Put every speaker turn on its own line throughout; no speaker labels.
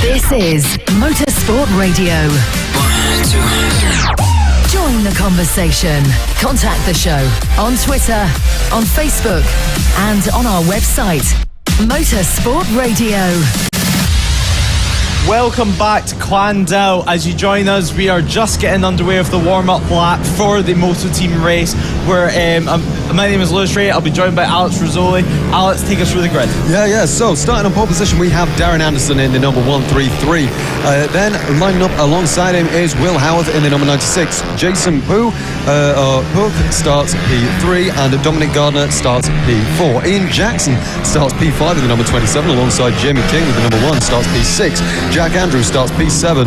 This is Motorsport Radio.
1, 2.
Join the conversation. Contact the show on Twitter, on Facebook, and on our website, Motorsport Radio.
Welcome back to Llandow. As you join us, we are just getting underway with the warm-up lap for the Moto team race, where my name is Lewis Ray. I'll be joined by Alex Rizzoli. Alex, take us through the grid.
Yeah. So starting on pole position, we have Darren Anderson in the number 133. Then lining up alongside him is Will Howarth in the number 96. Jason Pook starts P3, and Dominic Gardner starts P4. Ian Jackson starts P5 with the number 27, alongside Jamie King with the number 1 starts P6. Jack Andrews starts P7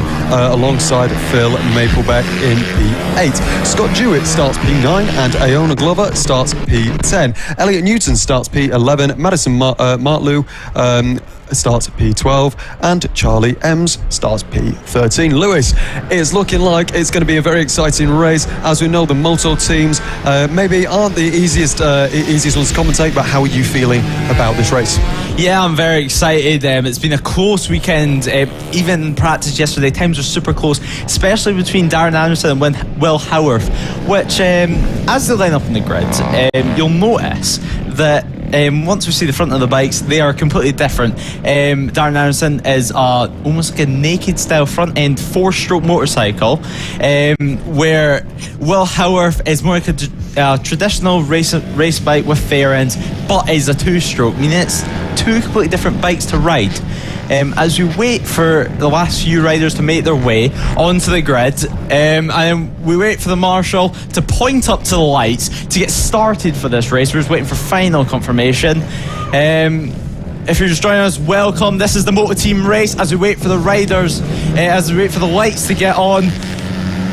alongside Phil Maplebeck in P8. Scott Jewett starts P9, and Iona Glover starts P10. Elliot Newton starts P11. Madison Martlew starts P12, and Charlie Ems starts P13. Lewis, it's looking like it's going to be a very exciting race. As we know, the Moto teams maybe aren't the easiest ones to commentate, but how are you feeling about this race?
Yeah, I'm very excited. It's been a close weekend. Even in practice yesterday, times were super close, especially between Darren Anderson and Will Howarth, which, as they line up in the grid, you'll notice that once we see the front of the bikes, they are completely different. Darren Anderson is almost like a naked style front end 4-stroke motorcycle, where Will Howarth is more like a traditional race bike with fair ends, but is a 2-stroke, meaning it's two completely different bikes to ride. As we wait for the last few riders to make their way onto the grid, and then we wait for the marshal to point up to the lights to get started for this race. We're just waiting for final confirmation. If you're just joining us, welcome. This is the Moto team race as we wait for the riders, as we wait for the lights to get on.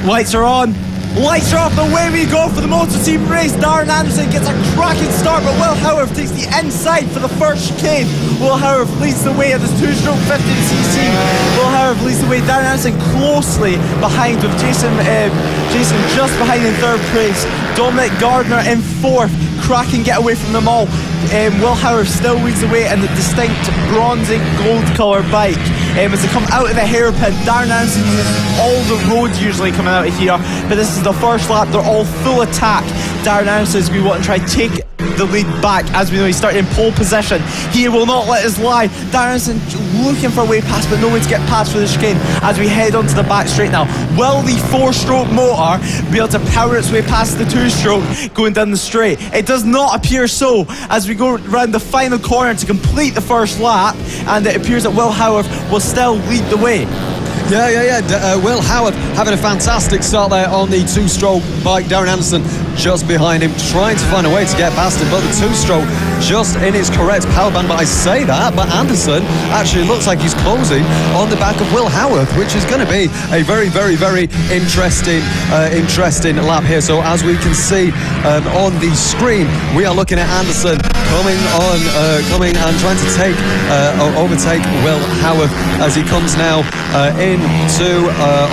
Lights are on. Lights are off, away we go for the Moto team race. Darren Anderson gets a cracking start, but Will Howarth takes the inside for the first chicane. Will Howarth leads the way at this 2-stroke 15cc. Will Howarth leads the way. Darren Anderson closely behind, with Jason just behind in third place. Dominic Gardner in fourth. Cracking getaway from them all. Will Howarth still leads the way in the distinct bronzy gold colour bike. As they come out of the hairpin, Darren Anderson uses all the roads usually coming out of here, but this is the first lap. They're all full attack. Darren Anderson is going to want to try to take the lead back. As we know, he's starting in pole position. He will not let us lie. Darren Anderson looking for a way past, but no way to get past for the chicane as we head onto the back straight now. Will the 4-stroke motor be able to power its way past the 2-stroke going down the straight? It does not appear so as we go around the final corner to complete the first lap, and it appears that Will Howarth will still lead the way.
Yeah. Will Howarth having a fantastic start there on the 2-stroke bike. Darren Anderson just behind him, trying to find a way to get past him, but the 2-stroke just in its correct power band. But I say that, but Anderson actually looks like he's closing on the back of Will Howarth, which is going to be a very, very, very interesting lap here. So as we can see on the screen, we are looking at Anderson coming and trying to overtake Will Howarth as he comes now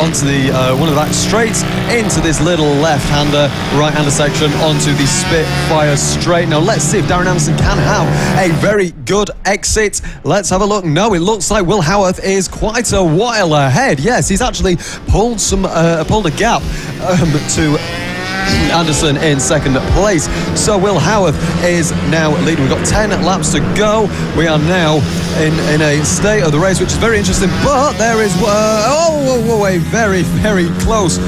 onto the one of the back straights into this little left-hander, right-hander section onto the Spitfire straight. Now let's see if Darren Anderson can have a very good exit. Let's have a look. No, it looks like Will Howarth is quite a while ahead. Yes, he's actually pulled a gap to Anderson in second place. So Will Howarth is now leading. We've got 10 laps to go. We are now in a state of the race which is very interesting, but there is a very, very close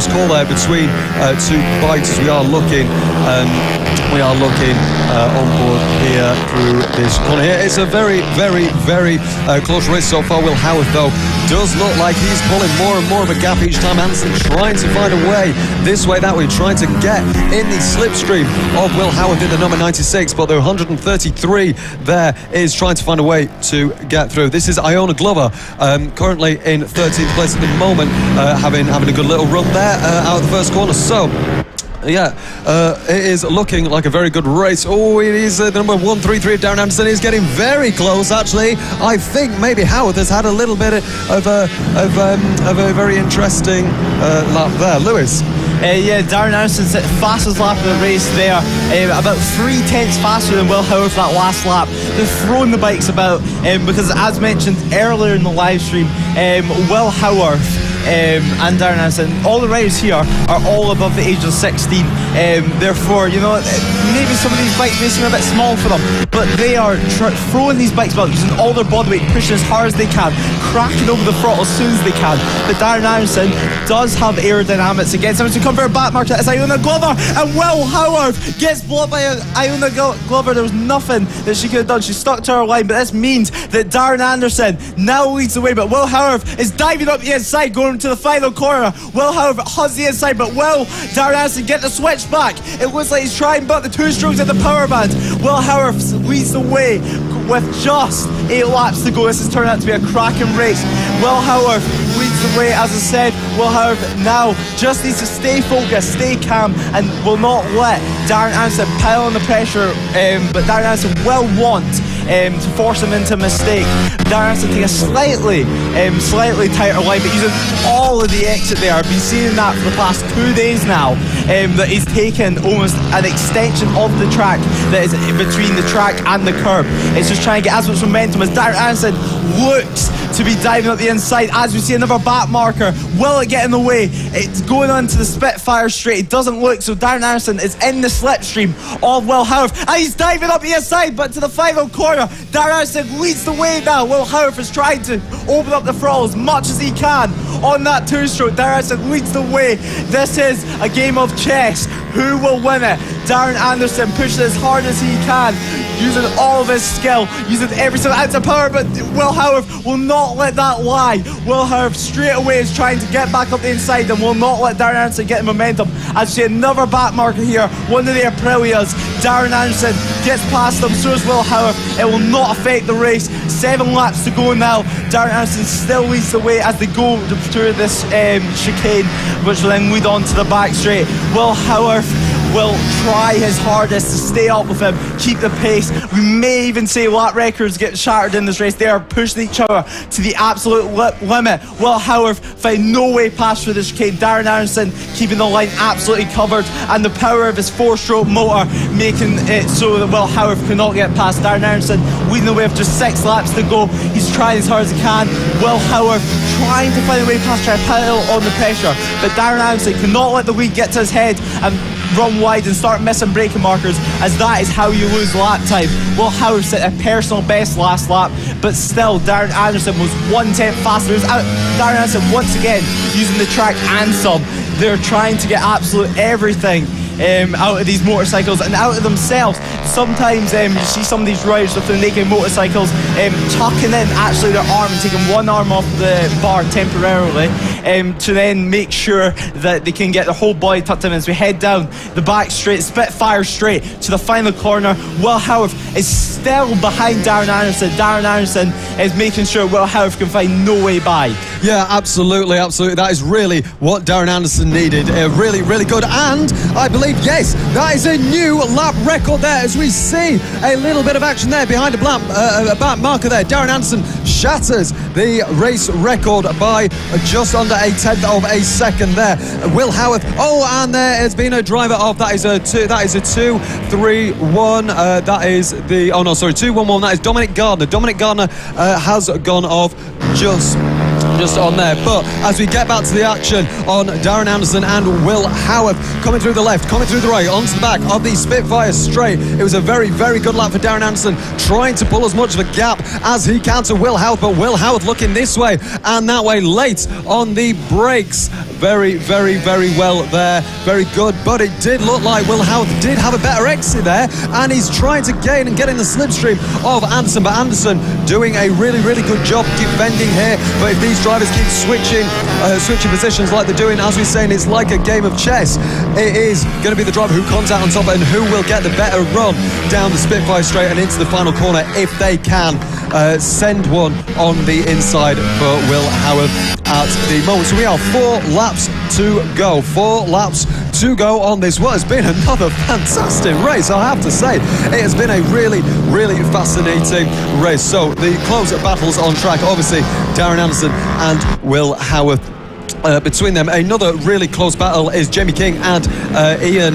call there between two bikes as we are looking on board here through this corner here. It's a very, very, very close race so far. Will Howarth, though, does look like he's pulling more and more of a gap each time. Anderson trying to find a way this way, that way, trying to get in the slipstream of Will Howarth in the number 96, but the 133 there is trying to find a way to get through. This is Iona Glover, currently in 13th place at the moment, having a good little run there out of the first corner. So yeah, it is looking like a very good race. Oh, it is the number 133 of Darren Anderson is getting very close. Actually, I think maybe Howarth has had a little bit of a very interesting lap there. Lewis.
Darren Anderson's at fastest lap of the race there, about 3/10 faster than Will Howarth that last lap. They're throwing the bikes about because, as mentioned earlier in the live stream, Will Howarth and Darren Anderson, all the riders here are all above the age of 16. Therefore, maybe some of these bikes may seem a bit small for them, but they are throwing these bikes about, using all their body weight, pushing as hard as they can, cracking over the throttle as soon as they can. But Darren Anderson does have aerodynamics against him to come for a back marker. It's Iona Glover, and Will Howarth gets blocked by Iona Glover. There was nothing that she could have done. She stuck to her line, but this means that Darren Anderson now leads the way, but Will Howarth is diving up the inside, going to the final corner. Will Howarth has the inside, but will Darren Anderson get the switch back? It looks like he's trying, but the two strokes at the power band. Will Howarth leads the way with just 8 laps to go. This has turned out to be a cracking race. Will Howarth leads the way, as I said. Will Howarth now just needs to stay focused, stay calm, and will not let Darren Anderson pile on the pressure, but Darren Anderson will want to force him into a mistake. Darren Anderson taking a slightly tighter line, but using all of the exit there. I've been seeing that for the past 2 days now, that he's taken almost an extension of the track that is between the track and the curb. It's just trying to get as much momentum as Darren Anderson looks to be diving up the inside. As we see another back marker, will it get in the way? It's going on to the Spitfire straight. It doesn't look, so Darren Anderson is in the slipstream of Will Howarth, and he's diving up the inside, but to the final corner. Darren Anderson leads the way now. Will Howarth is trying to open up the throttle as much as he can on that two-stroke. Darren Anderson leads the way. This is a game of chess. Who will win it? Darren Anderson pushes as hard as he can, using all of his skill, using every single ounce of power, but Will Howarth will not let that lie. Will Howarth straight away is trying to get back up the inside and will not let Darren Anderson get the momentum. As you see another back marker here, one of the Aprilias. Darren Anderson gets past them, so does Will Howarth. It will not affect the race. 7 laps to go now. Darren Anderson still leads the way as they go through this chicane, which will then lead on to the back straight. Will Howarth will try his hardest to stay up with him, keep the pace. We may even say lap records get shattered in this race. They are pushing each other to the absolute limit. Will Howarth find no way past through the chicane. Darren Anderson keeping the line absolutely covered, and the power of his 4-stroke motor making it so that Will Howarth cannot get past. Darren Anderson leading the way with just 6 laps to go. He's trying as hard as he can. Will Howarth trying to find a way past, trying to pile on the pressure, but Darren Anderson cannot let the lead get to his head and run wide and start missing braking markers, as that is how you lose lap time. Will Howarth set a personal best last lap, but still Darren Anderson was 1/10 faster. Darren Anderson once again using the track and some. They're trying to get absolute everything out of these motorcycles and out of themselves. Sometimes you see some of these riders with the naked motorcycles tucking in actually their arm and taking one arm off the bar temporarily to then make sure that they can get their whole body tucked in. As we head down the back straight, Spitfire straight to the final corner, Will Howarth is still behind Darren Anderson. Darren Anderson is making sure Will Howarth can find no way by.
Yeah, absolutely. That is really what Darren Anderson needed. Really, really good. And I believe, yes, that is a new lap record there, as we see a little bit of action there behind a back marker there. Darren Anderson shatters the race record by just under 1/10 of a second there. Will Howarth, and there has been a driver off. That is a 2-3-1. That is the 2-1-1. That is Dominic Gardner. Dominic Gardner has gone off just on there. But as we get back to the action on Darren Anderson and Will Howarth, coming through the left, coming through the right, onto the back of the Spitfire straight. It was a very, very good lap for Darren Anderson, trying to pull as much of a gap as he can to Will Howarth, but Will Howarth looking this way and that way, late on the brakes. Very, very, very well there. Very good, but it did look like Will Howarth did have a better exit there, and he's trying to gain and get in the slipstream of Anderson, but Anderson doing a really, really good job defending here. But if these drivers keep switching positions like they're doing, as we're saying, it's like a game of chess. It is going to be the driver who comes out on top and who will get the better run down the Spitfire straight and into the final corner if they can send one on the inside for Will Howarth at the moment. So we are 4 laps to go. 4 laps to go on this what has been another fantastic race, I have to say. It has been a really, really fascinating race. So the close battles on track, obviously Darren Anderson and Will Howarth between them. Another really close battle is Jamie King and Ian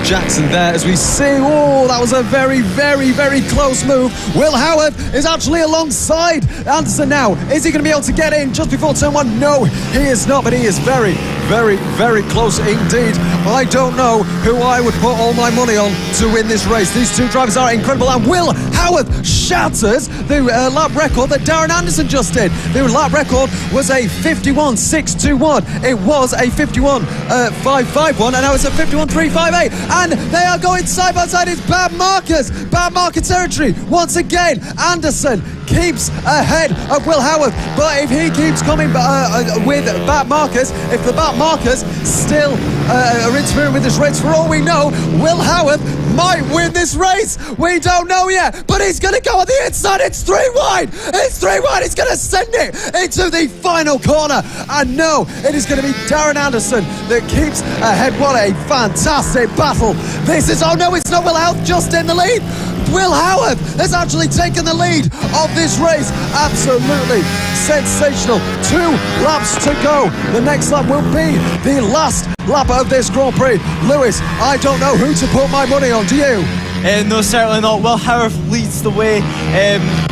Jackson there, as we see. Oh, that was a very, very, very close move. Will Howard is actually alongside Anderson now. Is he going to be able to get in just before turn one? No, he is not, but he is very, very, very close indeed. I don't know who I would put all my money on to win this race. These two drivers are incredible, and Will Howard shatters the lap record that Darren Anderson just did. The lap record was a 51.621. It was a 51.551, and now it's a 51.358, and they are going side by side. It's bad marker territory once again. Anderson keeps ahead of Will Howard, but if he keeps coming with back markers, if the back markers still are interfering with this race, for all we know, Will Howard might win this race. We don't know yet, but he's going to go on the inside. It's 3 wide. It's 3 wide. He's going to send it into the final corner, and no, it is going to be Darren Anderson that keeps ahead. What a fantastic battle this is. Oh no, it's not Will Howard just in the lead. Will Howard has actually taken the lead of this race. Absolutely sensational. 2 laps to go. The next lap will be the last lap of this Grand Prix. Lewis, I don't know who to put my money on. Do you?
No, certainly not. Will Howard leads the way.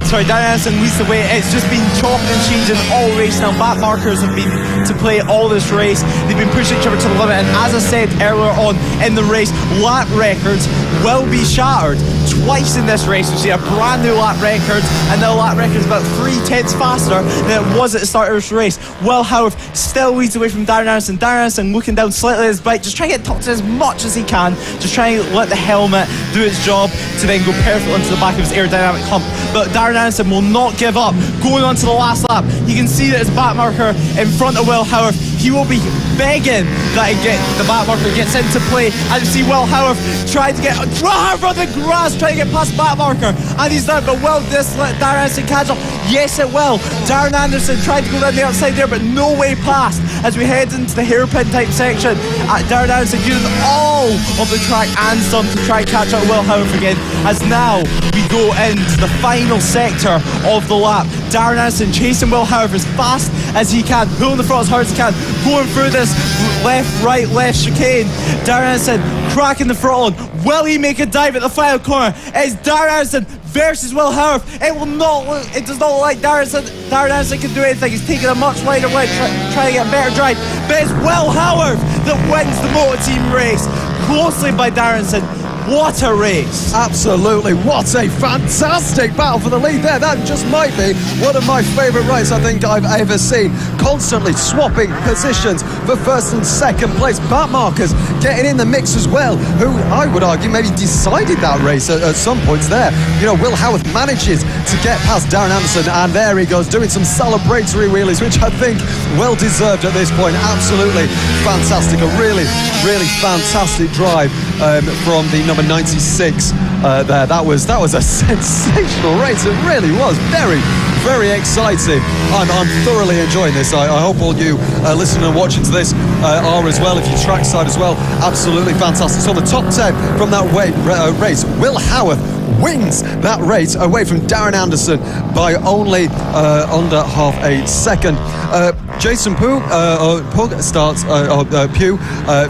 Darren Anderson leads the way. It's just been chopping and changing all race now. Back markers have been to play all this race. They've been pushing each other to the limit, and as I said earlier on in the race, lap records will be shattered twice in this race. We see a brand new lap record, and the lap record is about 3/10 faster than it was at the start of this race. Will Howard still leads away from Darren Anderson. Darren Anderson looking down slightly at his bike, just trying to get tucked in as much as he can, just trying to let the helmet do its job to then go perfectly into the back of his aerodynamic hump. But Darren Anderson will not give up. Going on to the last lap, you can see that his back marker in front of Will Howard. He will be begging that the back marker gets into play. And you see Will Howard trying to get on the grass, trying to get past the back marker, and he's done. But will this let Darren Anderson catch up? Yes, it will. Darren Anderson tried to go down the outside there, but no way past. As we head into the hairpin type section, Darren Anderson using all of the track and some to try and catch up Will Howard again. As now we go into the final sector of the lap. Darren Anderson chasing Will Howard as fast as he can, pulling the front as hard as he can, going through this left chicane. Darren Anderson cracking the throttle on. Will he make a dive at the final corner? It's Darren Anderson versus Will Howard. It does not look like Darren Anderson can do anything. He's taking a much wider leg, trying to get a better drive. But it's Will Howard that wins the Moto team race, closely by Darren Anderson. What a race.
Absolutely. What a fantastic battle for the lead there. That just might be one of my favourite races I think I've ever seen. Constantly swapping positions for first and second place. Back markers getting in the mix as well, who I would argue maybe decided that race at some points there. You know, Will Howard manages to get past Darren Anderson, and there he goes doing some celebratory wheelies, which I think well deserved at this point. Absolutely fantastic. A really, really fantastic drive from the number 96 there. That was a sensational race. It really was very, very exciting. I'm thoroughly enjoying this. I hope all you listening and watching to this are as well. If you're trackside as well, absolutely fantastic. So the top 10 from that race, Will Howard wins that race away from Darren Anderson by only under half a second. Jason Pugh starts, Pugh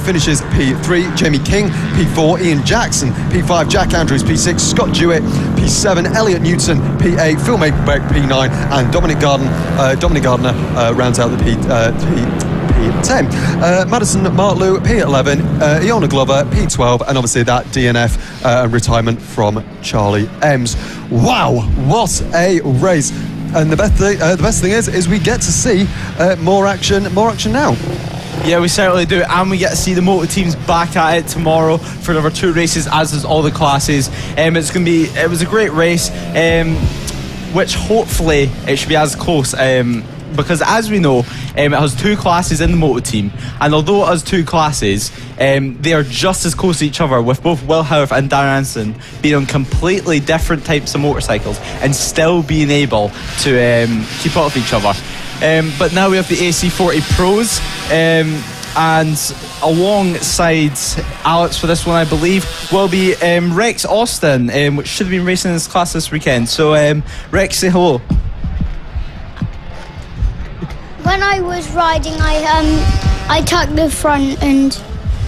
finishes P3, Jamie King P4, Ian Jackson P5, Jack Andrews P6, Scott Jewett P7, Elliot Newton P8, Phil Maybeck P9, and Dominic Gardner rounds out the P10. Madison Martlew P11, Iona Glover P12, and obviously that DNF retirement from Charlie Ems. Wow, what a race! And the best thing is we get to see more action now.
Yeah, we certainly do, and we get to see the Moto teams back at it tomorrow for another 2 races, as is all the classes. It was a great race, which hopefully it should be as close. Because as we know, it has 2 classes in the Moto team, and although it has 2 classes, they are just as close to each other, with both Will Howard and Darren Anderson being on completely different types of motorcycles and still being able to keep up with each other. But now we have the AC40 Pros, and alongside Alex for this one, I believe, will be Rex Austin, which should have been racing in this class this weekend. So Rex, say hello.
when I was riding, I tucked the front and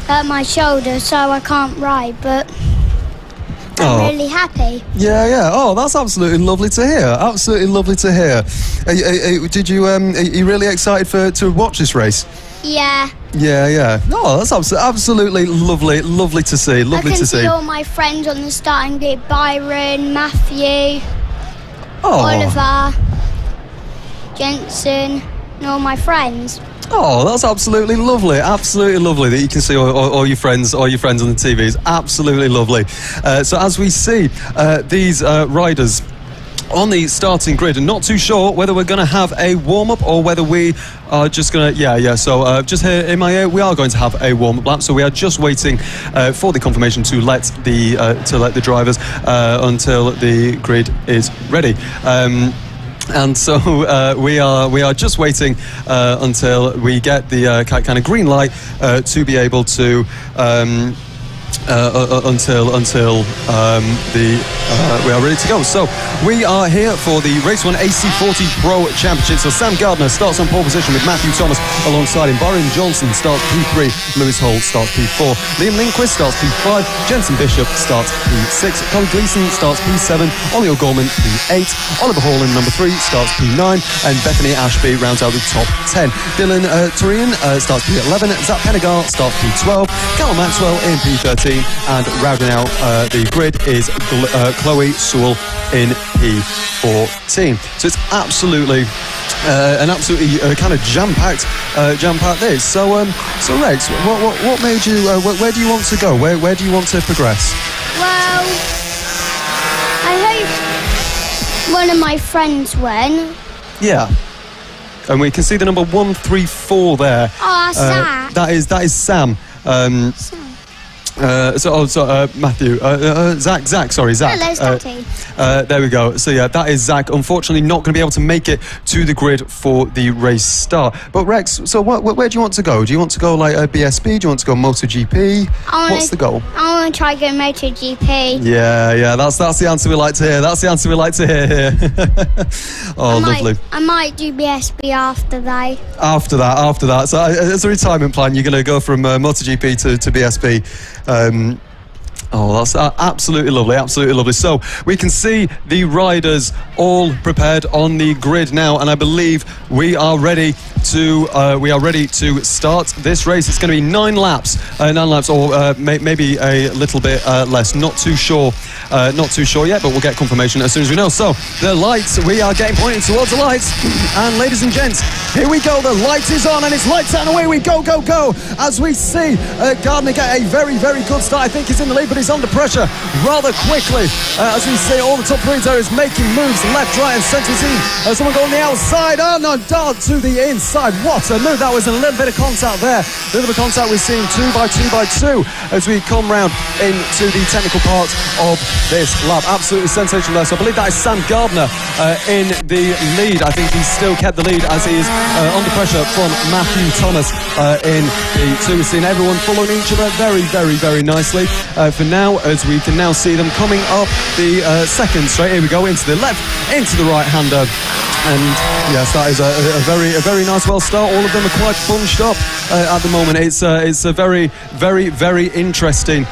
hurt my shoulder, so I can't ride, but I'm really happy.
Yeah. Oh, that's absolutely lovely to hear. Absolutely lovely to hear. Are you really excited to watch this race?
Yeah.
Yeah. Oh, that's absolutely lovely to see. Lovely
I can
to
see all my friends on the starting grid: Byron, Matthew, Oliver, Jensen, and all my friends.
Oh, that's absolutely lovely that you can see all your friends on the TV. It's absolutely lovely. So as we see these riders on the starting grid, and not too sure whether we're going to have a warm-up or whether we are just going to so just here in my ear, we are going to have a warm-up lap, so we are just waiting for the confirmation to let the drivers until the grid is ready. And so we are just waiting until we get the kind of green light to be able to until we are ready to go. So we are here for the Race 1 AC40 Pro Championship. So Sam Gardner starts on pole position with Matthew Thomas alongside him. Byron Johnson starts P3. Lewis Holt starts P4. Liam Lindquist starts P5. Jensen Bishop starts P6. Colin Gleeson starts P7. Ollie O'Gorman P8. Oliver Hall in number 3 starts P9. And Bethany Ashby rounds out the top 10. Dylan Turian starts P11. Zach Pennegar starts P12. Callum Maxwell in P13. And rounding out the grid is Chloe Sewell in P14. So it's absolutely an absolutely kind of jam-packed this. So Rex, what made you? Where do you want to go? Where do you want to progress?
Well, I hope one of my friends win.
Yeah. And we can see the number 134 there.
Oh, Zach.
That is Sam. Matthew, Zach. Sorry, Zach.
Hello, Daddy.
There we go. So yeah, that is Zach. Unfortunately, not going to be able to make it to the grid for the race start. But Rex, so where do you want to go? Do you want to go like BSB? Do you want to go MotoGP? What's the goal?
I want to try going MotoGP.
Yeah. That's the answer we like to hear. That's the answer we like to hear here. Lovely.
I might do BSB after that.
After that. So as a retirement plan, you're going to go from MotoGP to BSB. That's absolutely lovely. So we can see the riders all prepared on the grid now, and I believe we are ready to start this race. It's going to be 9 laps, or maybe a little bit less. Not too sure yet, but we'll get confirmation as soon as we know. So the lights, we are getting pointed towards the lights, and ladies and gents, here we go. The light is on, and it's lights out and away we go. As we see Gardner get a very good start. I think he's in the lead, but he's under pressure rather quickly. As we see, all the top 3 there is making moves left, right, and centre. We see someone go on the outside. Oh no, dart to the inside. What a move! That was a little bit of contact there. A little bit of contact. We're seeing 2 by 2 as we come round into the technical part of this lap. Absolutely sensational there. So I believe that is Sam Gardner in the lead. I think he's still kept the lead as he is under pressure from Matthew Thomas in P2. We're seeing everyone following each other very nicely for now, as we can now see them coming up the second straight. Here we go, into the left, into the right-hander. And yes, that is a very nice well start. All of them are quite bunched up at the moment. It's a very interesting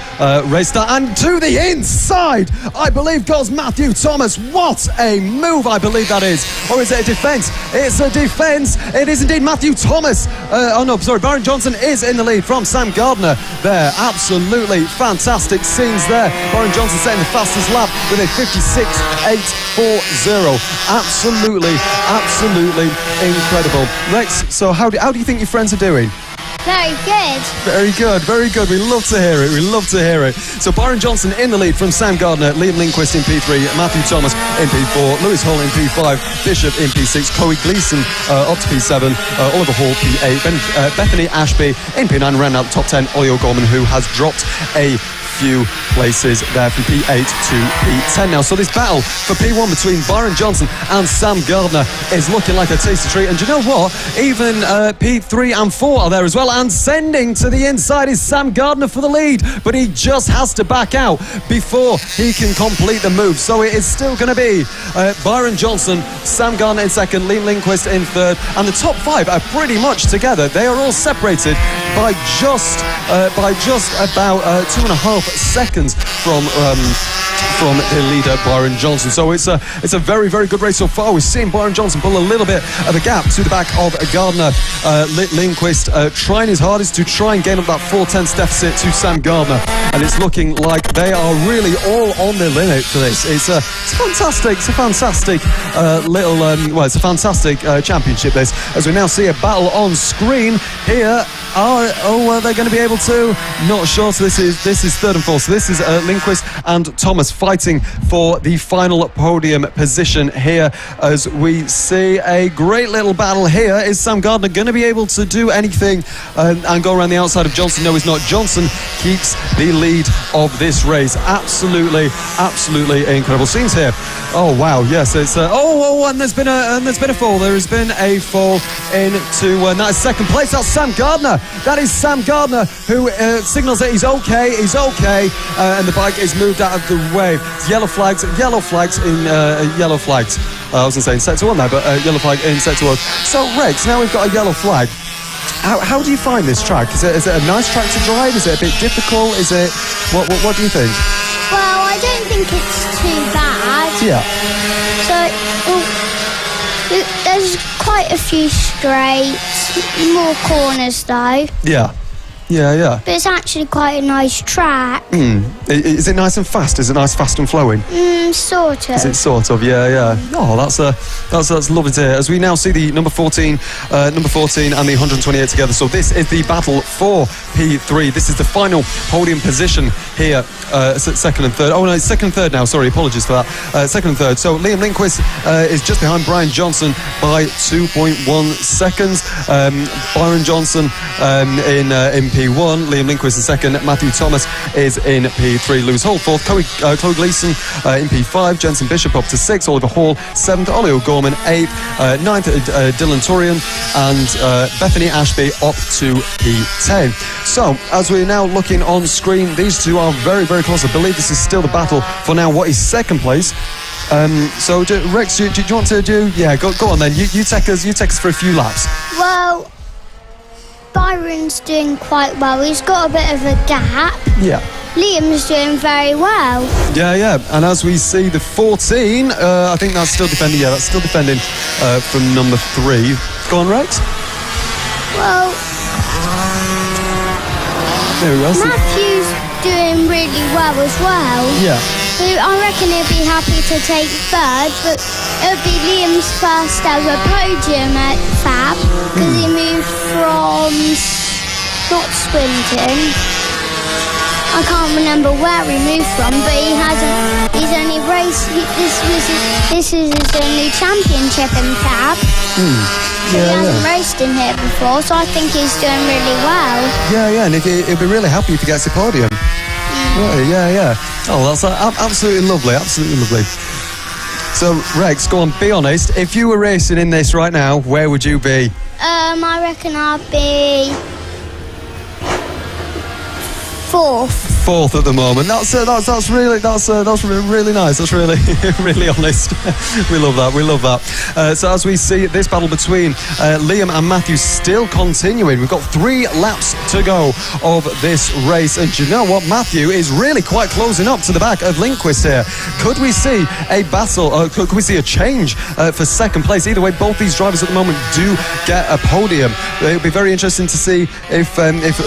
race start. And to the inside, I believe, goes Matthew Thomas. What a move, I believe that is. Or is it a defence? It's a defence. It is indeed Matthew Thomas. Byron Johnson is in the lead from Sam Gardner there. Absolutely fantastic scenes there. Byron Johnson setting the fastest lap with a 56.840. Absolutely incredible. Rex, so how do you think your friends are doing?
Very good.
We love to hear it. So Byron Johnson in the lead from Sam Gardner, Liam Lindquist in P3, Matthew Thomas in P4, Lewis Hall in P5, Bishop in P6, Chloe Gleeson up to P7, Oliver Hall P8, Bethany Ashby in P9, round out the top 10, Ollie O'Gorman, who has dropped a few places there from P8 to P10 now. So this battle for P1 between Byron Johnson and Sam Gardner is looking like a tasty treat. And do you know what? Even P3 and 4 are there as well. And sending to the inside is Sam Gardner for the lead. But he just has to back out before he can complete the move. So it is still going to be Byron Johnson, Sam Gardner in second, Liam Lindquist in third. And the top 5 are pretty much together. They are all separated by just about 2.5 seconds from the leader Byron Johnson. So it's a very, very good race so far. We're seeing Byron Johnson pull a little bit of a gap to the back of Gardner. Lindquist trying his hardest to try and gain up that 4/10 deficit to Sam Gardner, and it's looking like they are really all on their limit for this. It's a fantastic it's a fantastic championship this, as we now see a battle on screen here. Are they going to be able to? Not sure. So this is third and fourth. So this is Lindquist and Thomas fighting for the final podium position here, as we see a great little battle here. Is Sam Gardner going to be able to do anything and go around the outside of Johnson? No, he's not. Johnson keeps the lead of this race. Absolutely incredible scenes here. Oh wow, yes, it's and there's been a fall. There has been a fall into that is second place. That's Sam Gardner. That is Sam Gardner, who signals that he's okay, and the bike is moved out of the way. It's yellow flags in yellow flags. I was going to say in sector 1 there, but yellow flag in sector 1. So Rex, now we've got a yellow flag. How do you find this track? Is it a nice track to drive? Is it a bit difficult? Is it what do you think?
Well, I don't think it's too bad.
Yeah.
So, there's quite a few straights, more corners though.
Yeah.
But it's actually quite a nice track.
Is it nice and fast? Is it nice, fast and flowing?
Sort of.
Is it sort of? Yeah. Oh, that's lovely to hear. As we now see the number 14 and the 128 together. So this is the battle for P3. This is the final podium position here. Second and third. Oh no, it's second and third now. Sorry, apologies for that. Second and third. So Liam Lindquist is just behind Brian Johnson by 2.1 seconds. Byron Johnson in P1, Liam Lindquist in second, Matthew Thomas is in P3, Lewis Hall fourth, Chloe Gleeson in P5, Jensen Bishop up to 6, Oliver Hall 7th, Ollie O'Gorman 8th, 9th Dylan Turian, and Bethany Ashby up to P10. So as we're now looking on screen, these two are very, very close. I believe this is still the battle for now what is second place. So Rex, do you want to do? Yeah, go on then. You take us for a few laps.
Well, Byron's doing quite well. He's got a bit of a gap.
Yeah.
Liam's doing very well.
Yeah. And as we see the 14, I think that's still defending. Yeah, that's still defending from number 3. Go on, Rex.
Well,
there we go.
Matthew's doing really well as well.
Yeah.
So I reckon he'll be happy to take third, but it'll be Liam's first ever podium at FAB, because he moved from not sprinting. I can't remember where he moved from, but he's only raced. This is his only championship in FAB. He hasn't raced in here before, so I think he's doing really well.
Yeah, and he'll be really happy if he gets a podium. Yeah. Oh, that's absolutely lovely. So, Rex, go on, be honest. If you were racing in this right now, where would you be?
I reckon I'd be fourth
at the moment. That's really nice. That's really really honest. We love that. So as we see this battle between Liam and Matthew still continuing, we've got 3 laps to go of this race, and you know what? Matthew is really quite closing up to the back of Lindquist here. Could we see a battle? Could we see a change for second place? Either way, both these drivers at the moment do get a podium. It would be very interesting to see if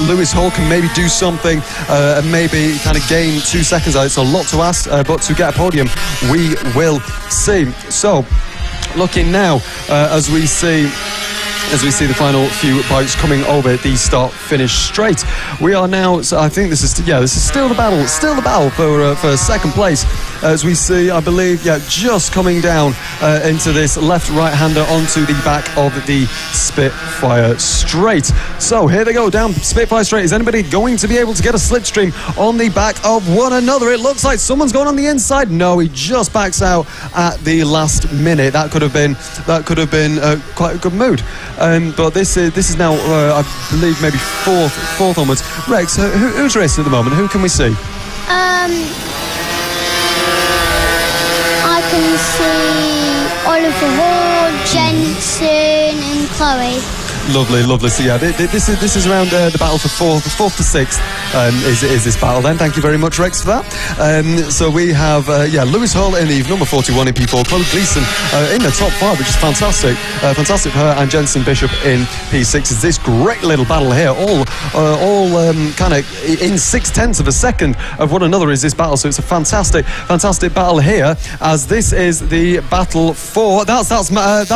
Lewis Hall can maybe do something and maybe kind of gain 2 seconds. It's a lot to ask, but to get a podium, we will see. So, looking now as we see the final few bikes coming over the start-finish straight. We are now. So I think this is still the battle for second place. as we see, I believe, just coming down into this left-right-hander onto the back of the Spitfire Straight. So here they go down Spitfire Straight. Is anybody going to be able to get a slipstream on the back of one another? It looks like someone's going on the inside. No, he just backs out at the last minute. That could have been quite a good mood. But this is now, I believe, maybe fourth onwards. Rex, who's racing at the moment? Who can we see?
I can see Oliver Hall, Jensen, and Chloe.
Lovely. So yeah, this is around the battle for fourth to sixth. Is this battle then? Thank you very much, Rex, for that. So we have Lewis Hull in the number 41 in P4, Chloe Gleason in the top 5, which is fantastic. Fantastic for her, and Jensen Bishop in P6. Is this great little battle here? All kind of in 0.6 of a second of one another is this battle. So it's a fantastic battle here. As this is the battle for that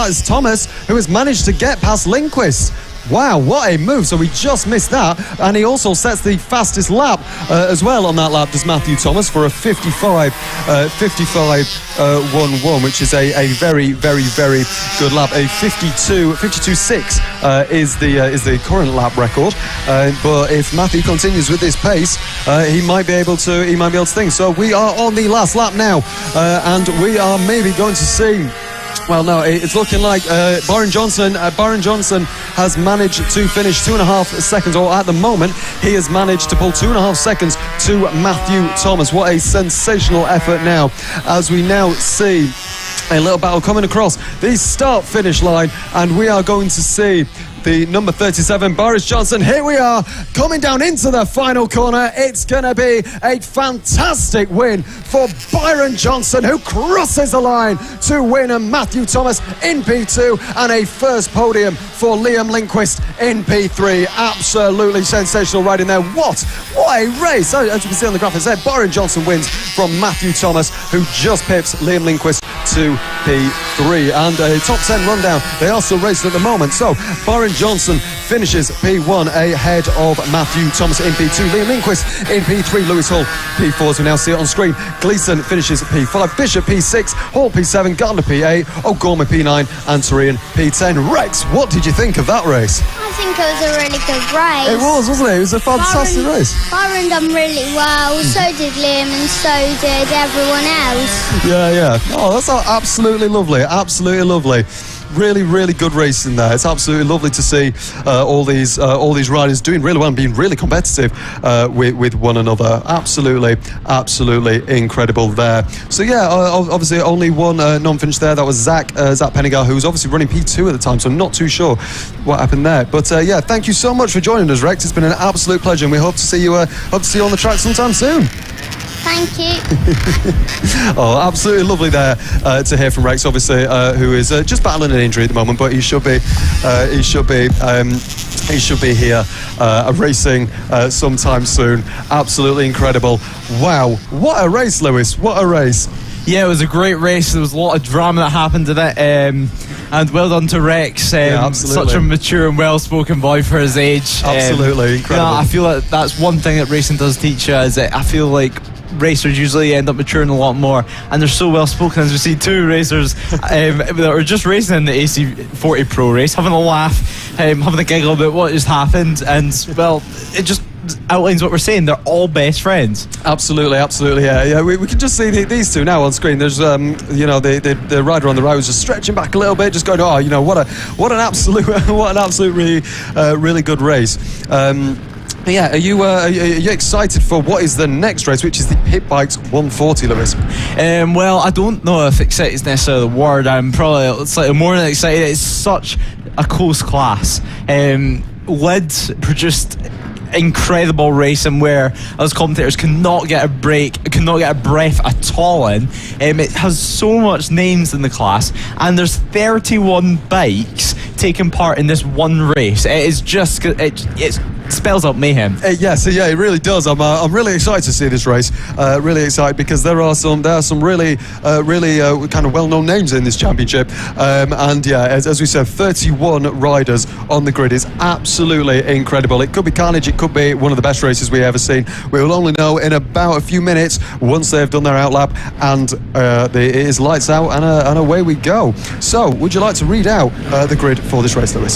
is Thomas, who has managed to get past Lindquist. Wow, what a move. So we just missed that, and he also sets the fastest lap as well on that lap, does Matthew Thomas, for a 55.11, which is a very, very, very good lap. A 52.6 is the current lap record, but if Matthew continues with this pace, he might be able to think. So we are on the last lap now, and we are maybe going to see. Well, no, it's looking like Byron Johnson has managed to finish 2.5 seconds, or at the moment, he has managed to pull 2.5 seconds to Matthew Thomas. What a sensational effort now, as we now see a little battle coming across the start-finish line, and we are going to see the number 37, Boris Johnson. Here we are, coming down into the final corner. It's going to be a fantastic win for Byron Johnson, who crosses the line to win, and Matthew Thomas in P2, and a first podium for Liam Lindquist in P3. Absolutely sensational riding there. What a race. As you can see on the graphics there, Byron Johnson wins from Matthew Thomas, who just pips Liam Lindquist to P3. And a top 10 rundown. They are still racing at the moment. So Byron Johnson finishes P1 ahead of Matthew Thomas in P2. Liam Lindquist in P3. Lewis Hall P4, as we now see it on screen. Gleason finishes P5. Bishop P6. Hall P7. Gardner P8. O'Gorman P9. And Turian P10. Rex, what did you think of that race?
I think it was a really good race.
It was, wasn't it? It was a fantastic race.
Byron done really well. So did Liam, and so did everyone else.
Yeah. Oh, that's absolutely lovely. Absolutely lovely. Really, really good racing there. It's absolutely lovely to see all these riders doing really well and being really competitive with one another. Absolutely incredible there. So yeah, obviously only one non-finish there. That was Zach Pennegar, who was obviously running P2 at the time, so I'm not too sure what happened there. But yeah, thank you so much for joining us, Rex. It's been an absolute pleasure, and we hope to see you on the track sometime soon.
Thank you.
Oh, absolutely lovely there to hear from Rex, obviously, who is just battling an injury at the moment, but he should be here racing sometime soon. Absolutely incredible. Wow, what a race, Lewis. What a race.
Yeah, it was a great race. There was a lot of drama that happened in it, and well done to Rex. Such a mature and well-spoken boy for his age.
Absolutely incredible.
I feel like that's one thing that racing does teach you, is that I feel like racers usually end up maturing a lot more, and they're so well spoken, as we see two racers that are just racing in the AC40 Pro race, having a laugh, having a giggle about what just happened, and well, it just outlines what we're saying. They're all best friends. Absolutely, yeah. We can just see these two now on screen. There's the rider on the right was just stretching back a little bit, just going, what an absolute really good race. Yeah, are you excited for what is the next race, which is the Pit Bikes 140, Lewis? Well, I don't know if excited is necessarily the word. I'm probably slightly more than excited. It's such a close class. Lid produced incredible racing where us commentators cannot get a breath at all in. It has so much names in the class, and there's 31 bikes taking part in this one race. It is just it's spells out mayhem.
Yes, yeah, it really does. I'm really excited to see this race. Really excited because there are some really kind of well-known names in this championship. And yeah, as we said, 31 riders on the grid is absolutely incredible. It could be carnage. It could be one of the best races we've ever seen. We will only know in about a few minutes once they've done their outlap, and it is lights out and away we go. So, would you like to read out the grid for this race, Lewis?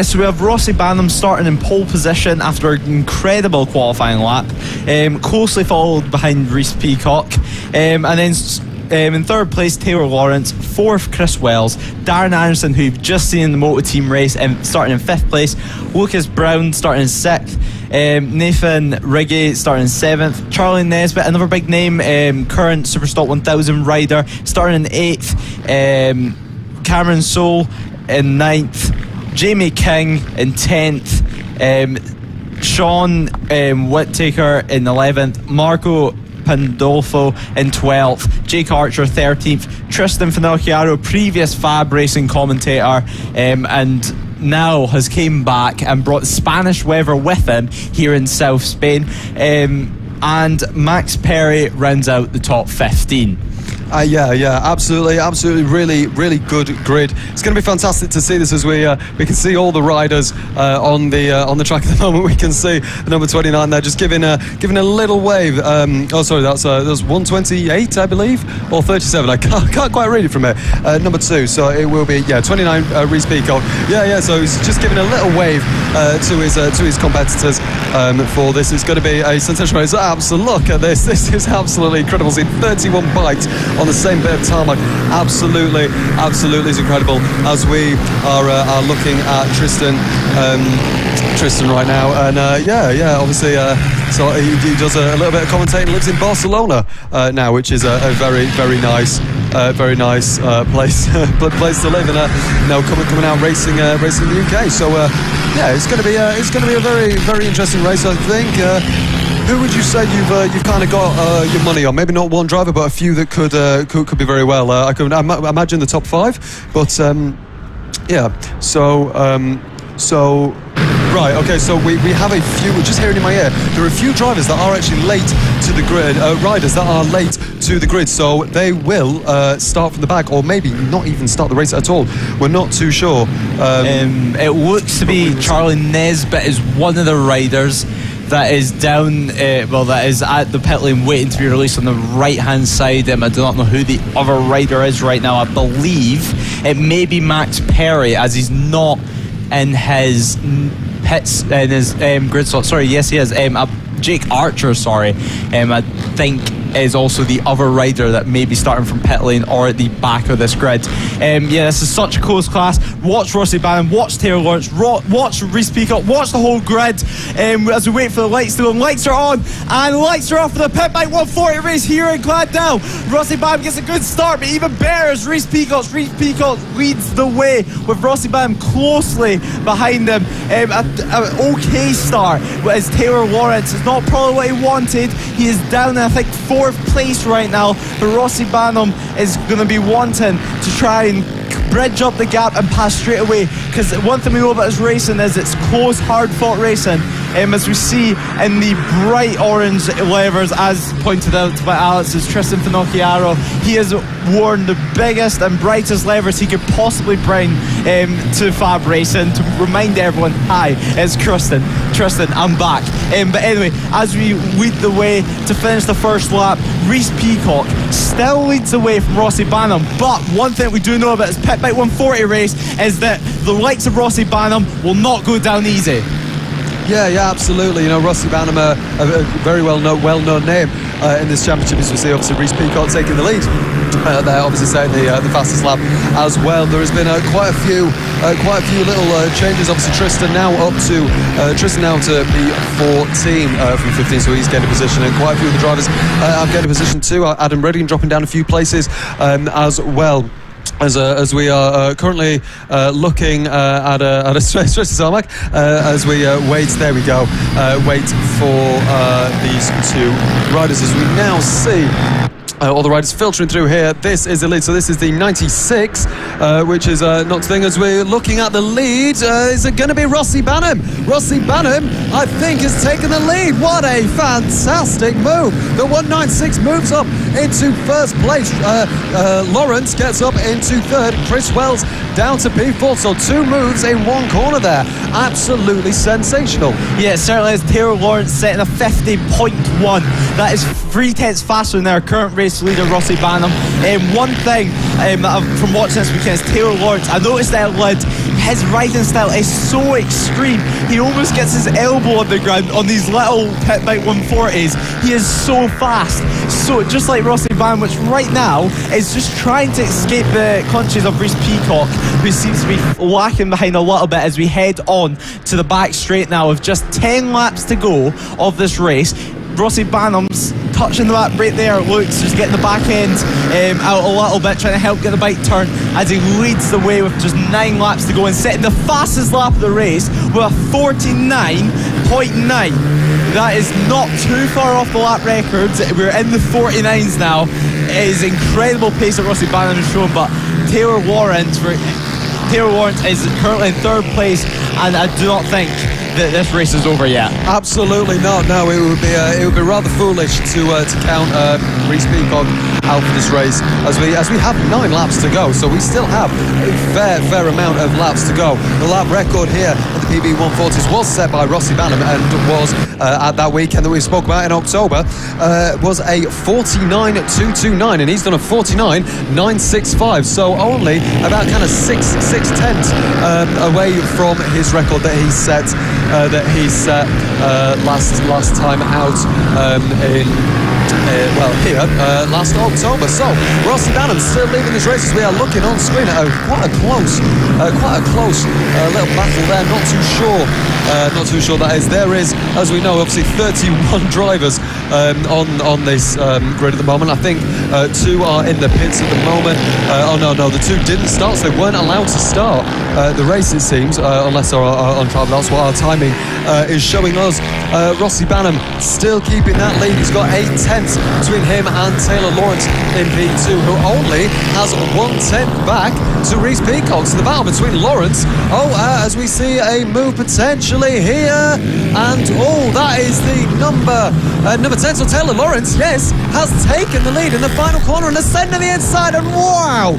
So we have Rossi Banham starting in pole position after an incredible qualifying lap, closely followed behind Reece Peacock, and then in third place Taylor Lawrence, fourth Chris Wells, Darren Anderson, who you've just seen in the Moto team race, starting in fifth place, Lucas Brown starting in sixth, Nathan Riggy starting in seventh, Charlie Nesbitt, another big name, current Superstock 1000 rider, starting in eighth, Cameron Soule in ninth, Jamie King in 10th, Sean Whittaker in 11th, Marco Pandolfo in 12th, Jake Archer 13th, Tristan Finocchiaro, previous FAB-Racing commentator, and now has came back and brought Spanish weather with him here in South Spain, and Max Perry rounds out the top 15.
Yeah, absolutely, really good grid. It's going to be fantastic to see this as we can see all the riders on the track at the moment. We can see the number 29 there, just giving a little wave. That's 128, I believe, or 37. I can't quite read it from here. Number 2, so it will be 29. Reece Peacock. Yeah. So he's just giving a little wave to his competitors for this. It's going to be a sensational race. Look at this. This is absolutely incredible. Seeing 31 bikes on the same bit of tarmac, absolutely is incredible. As we are looking at Tristan right now, and obviously, so he does a little bit of commentating. Lives in Barcelona now, which is a very nice place to live, and coming out racing in the UK. So it's going to be a very interesting race, I think. Who would you say you've kind of got your money on? Maybe not one driver, but a few that could be very well. I could imagine the top 5, but So right, okay. So we have a few. We're just hearing in my ear. There are a few drivers that are actually late to the grid. Riders that are late to the grid, so they will start from the back, or maybe not even start the race at all. We're not too sure.
It looks to be Charlie Nesbitt is one of the riders that is down, that is at the pit lane waiting to be released on the right hand side. I do not know who the other rider is right now. I believe it may be Max Perry, as he's not in his pits, in his grid slot. Sorry, yes he is. Jake Archer, I think is also the other rider that may be starting from pit lane or at the back of this grid. This is such a close class. Watch Rossi Banham, watch Taylor Lawrence, watch Reece Peacock, watch the whole grid as we wait for the lights to go. Lights are on and lights are off for the Pit Bike 140 race here in Llandow. Rossi Banham gets a good start, but even better is Reece Peacock. Reece Peacock leads the way with Rossi Banham closely behind him. An okay start as Taylor Lawrence. It's not probably what he wanted. He is down in, I think, 4th place right now, but Rossi Banham is going to be wanting to try and bridge up the gap and pass straight away, because one thing we know about his racing is it's close, hard-fought racing, as we see in the bright orange levers, as pointed out by Alex, is Tristan Finocchiaro. He has worn the biggest and brightest levers he could possibly bring to FAB-Racing to remind everyone, hi, it's Tristan, I'm back. But anyway, as we lead the way to finish the first lap, Reece Peacock still leads the way from Rossi Banham, but one thing we do know about his Pit Bike 140 race is that the likes of Rossi Banham will not go down easy.
Yeah, absolutely. Rossi Banham, a very well-known name in this championship, as we see. Obviously, Reece Peacock taking the lead. They're obviously setting the fastest lap as well. There has been quite a few little changes. Obviously, Tristan now to P14 from 15, so he's getting a position, and quite a few of the drivers have getting a position too. Adam Redding dropping down a few places as well. As we are currently looking at a stress tarmac as we wait. There we go. Wait for these two riders as we now see all the riders filtering through here. This is the lead, so this is the 96, which is not thing. As we're looking at the lead, is it going to be Rossi Banham? Rossi Banham, I think, has taken the lead. What a fantastic move. The 196 moves up into first place. Lawrence gets up into third. Chris Wells down to P4, so 2 moves in 1 corner there. Absolutely sensational.
Yeah, it certainly is. Taylor Lawrence setting a 50.1. That is 3/10 faster than their current race leader, Rossi Banham. One thing from watching this weekend is Taylor Lawrence. I noticed that his riding style is so extreme. He almost gets his elbow on the ground on these little pit bike 140s. He is so fast. So just like Rossi Banham, which right now is just trying to escape the clutches of Reece Peacock, who seems to be lacking behind a little bit as we head on to the back straight now with just 10 laps to go of this race. Rossi Banham's touching the back brake there. Luke's just getting the back end out a little bit, trying to help get the bike turned as he leads the way with just 9 laps to go and setting the fastest lap of the race with a 49.9. That is not too far off the lap records. We're in the 49s now. It is incredible pace that Rossi Banham has shown, but Taylor Lawrence is currently in 3rd place, and I do not think that this race is over yet.
Absolutely not. No, it would be rather foolish to count Reece Peacock out for this race as we have 9 laps to go. So we still have a fair amount of laps to go. The lap record here at the PB 140s was set by Rossi Banham and was at that weekend that we spoke about in October was a 49.229, and he's done a 49.965. So only about kind of 6/10 away from his record that he set. Last time out last October. So Rossi Banham still leading this race as we are looking on screen at quite a close little battle there. Not too sure that is. There is, as we know, obviously 31 drivers on this grid at the moment. I think 2 are in the pits at the moment. The 2 didn't start, so they weren't allowed to start the race, it seems, unless they're on travel. That's what our timing is showing us. Rossi Banham still keeping that lead. He's got 8/10 between him and Taylor Lawrence in P2, who only has 1/10 back to Reece Peacock. So the battle between Lawrence, as we see a move potentially here, and that is the number 10. So Taylor Lawrence, yes, has taken the lead in the final corner and ascending the inside, and wow!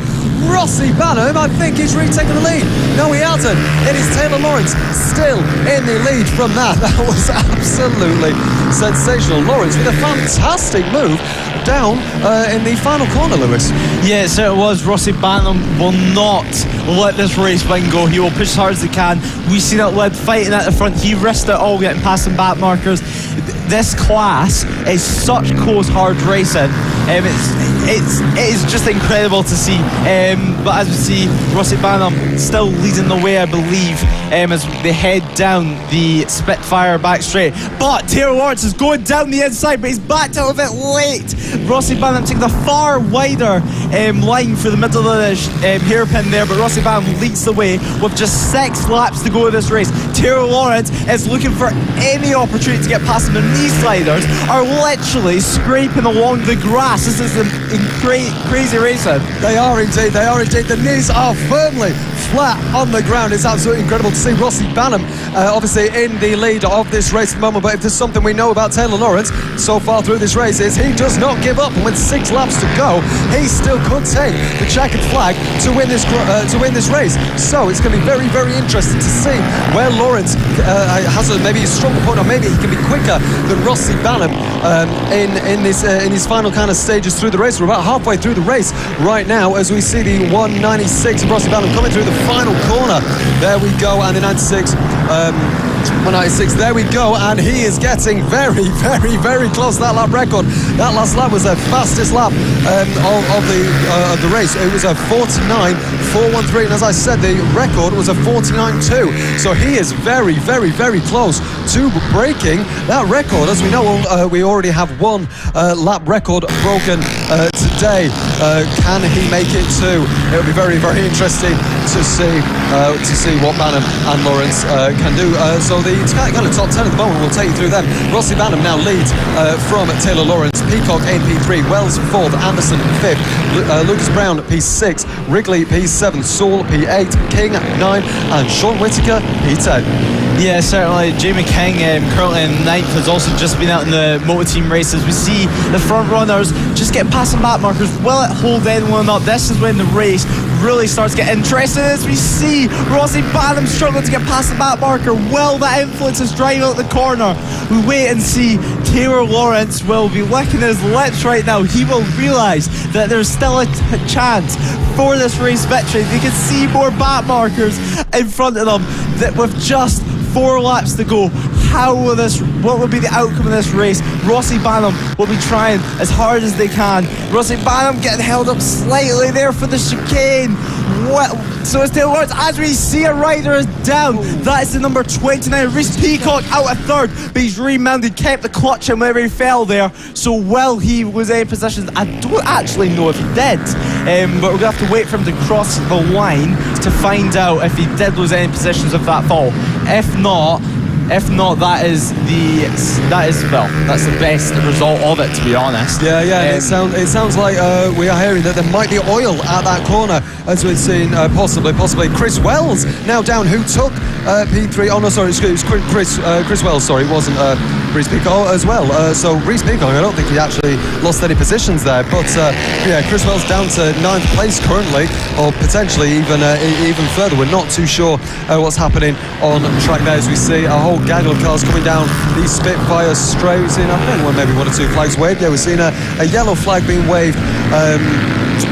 Rossi Banham, I think he's retaken the lead. No, he hasn't. It is Taylor Lawrence still in the lead from that. That was absolutely sensational. Lawrence with a fantastic move down in the final corner, Lewis.
Yes, it was. Rossi Banham will not let this race win go. He will push as hard as he can. We've seen it led fighting at the front. He risked it all getting past some back markers. This class is such close, hard racing. It is just incredible to see. But as we see, Rossi Banham still leading the way, I believe, as they head down the Spitfire back straight. But Taylor Lawrence is going down the inside, but he's backed out a bit late. Rossi Banham taking the far wider line for the middle of the hairpin there, but Rossi Banham leads the way with just 6 laps to go in this race. Taylor Lawrence is looking for any opportunity to get past him, and these sliders are literally scraping along the grass. This is crazy racing.
They are indeed. The knees are firmly flat on the ground. It's absolutely incredible to see Rossi Banham obviously in the lead of this race at the moment. But if there's something we know about Taylor Lawrence so far through this race, is he does not give up, and with 6 laps to go, he still could take the checkered flag to win this race. So it's going to be very, very interesting to see where Lawrence has maybe a stronger point, or maybe he can be quicker than Rossi Banham in his final kind of stages through the race. We're about halfway through the race right now as we see the 196 of Rossi Banham coming through the final corner. There we go, and the 96. 196, there we go, and he is getting very, very, very close to that lap record. That last lap was the fastest lap of the race. It was a 4:13. And as I said, the record was a 49.2. So he is very, very, very close to breaking that record. As we know, we already have one lap record broken today. Can he make it too? It'll be very, very interesting to see what Banham and Lawrence can do. So the kind of top 10 at the moment, we'll take you through them. Rossi Banham now leads from Taylor Lawrence. Peacock in P3, Wells 4th, Anderson 5th, Lucas Brown P6, Wrigley P7, Saul P8, King 9, and Sean Whittaker P10.
Yeah, certainly. Jamie King, currently in 9th, has also just been out in the Moto team races. We see the front runners just getting past some back markers. Will it hold anyone up? This is when the race really starts to get interesting, as we see Rossi Banham struggling to get past the back marker. Will that influence his drive out the corner? We wait and see. Taylor Lawrence will be licking his lips right now. He will realise that there's still a chance for this race victory. You can see more back markers in front of them that with just 4 laps to go. What will be the outcome of this race? Rossi Banham will be trying as hard as they can. Rossi Banham getting held up slightly there for the chicane. So it's Taylor Lawrence. As we see, a rider is down. That is the number 29. Reece Peacock out of 3rd, but he's remounted, kept the clutch in whenever he fell there. So while he was in positions, I don't actually know if he did, but we're going to have to wait for him to cross the line to find out if he did lose any positions with that fall. If not, that's the best result of it, to be honest.
It sounds like we are hearing that there might be oil at that corner, as we've seen possibly Chris Wells now down, who took P3. Oh no, sorry, it was Chris Wells. Sorry, it wasn't Reece Peacock as well. So Reece Peacock, I don't think he actually lost any positions there, but Chris Wells down to 9th place currently, or potentially even further. We're not too sure what's happening on track there, as we see a whole gaggle of cars coming down the Spitfire straight. We've seen maybe 1 or 2 flags waved. Yeah, we've seen a yellow flag being waved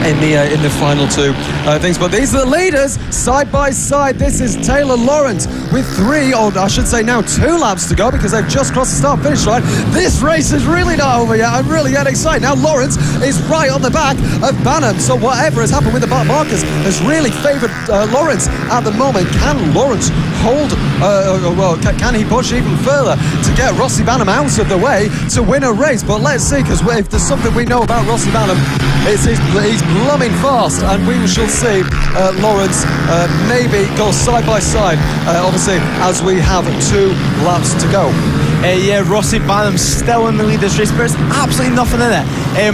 in the final 2 things. But these are the leaders side by side. This is Taylor Lawrence with 3, or I should say now 2 laps to go, because they've just crossed the start-finish line. This race is really not over yet. I'm really getting excited. Now Lawrence is right on the back of Banham, so whatever has happened with the back markers has really favoured Lawrence at the moment. Can Lawrence hold, can he push even further to get Rossi Banham out of the way to win a race? But let's see, because if there's something we know about Rossi Banham, it's he's blooming fast, and we shall see Lawrence maybe go side by side, obviously, as we have 2 laps to go.
Rossi Banham still in the lead this race, but there's absolutely nothing in it.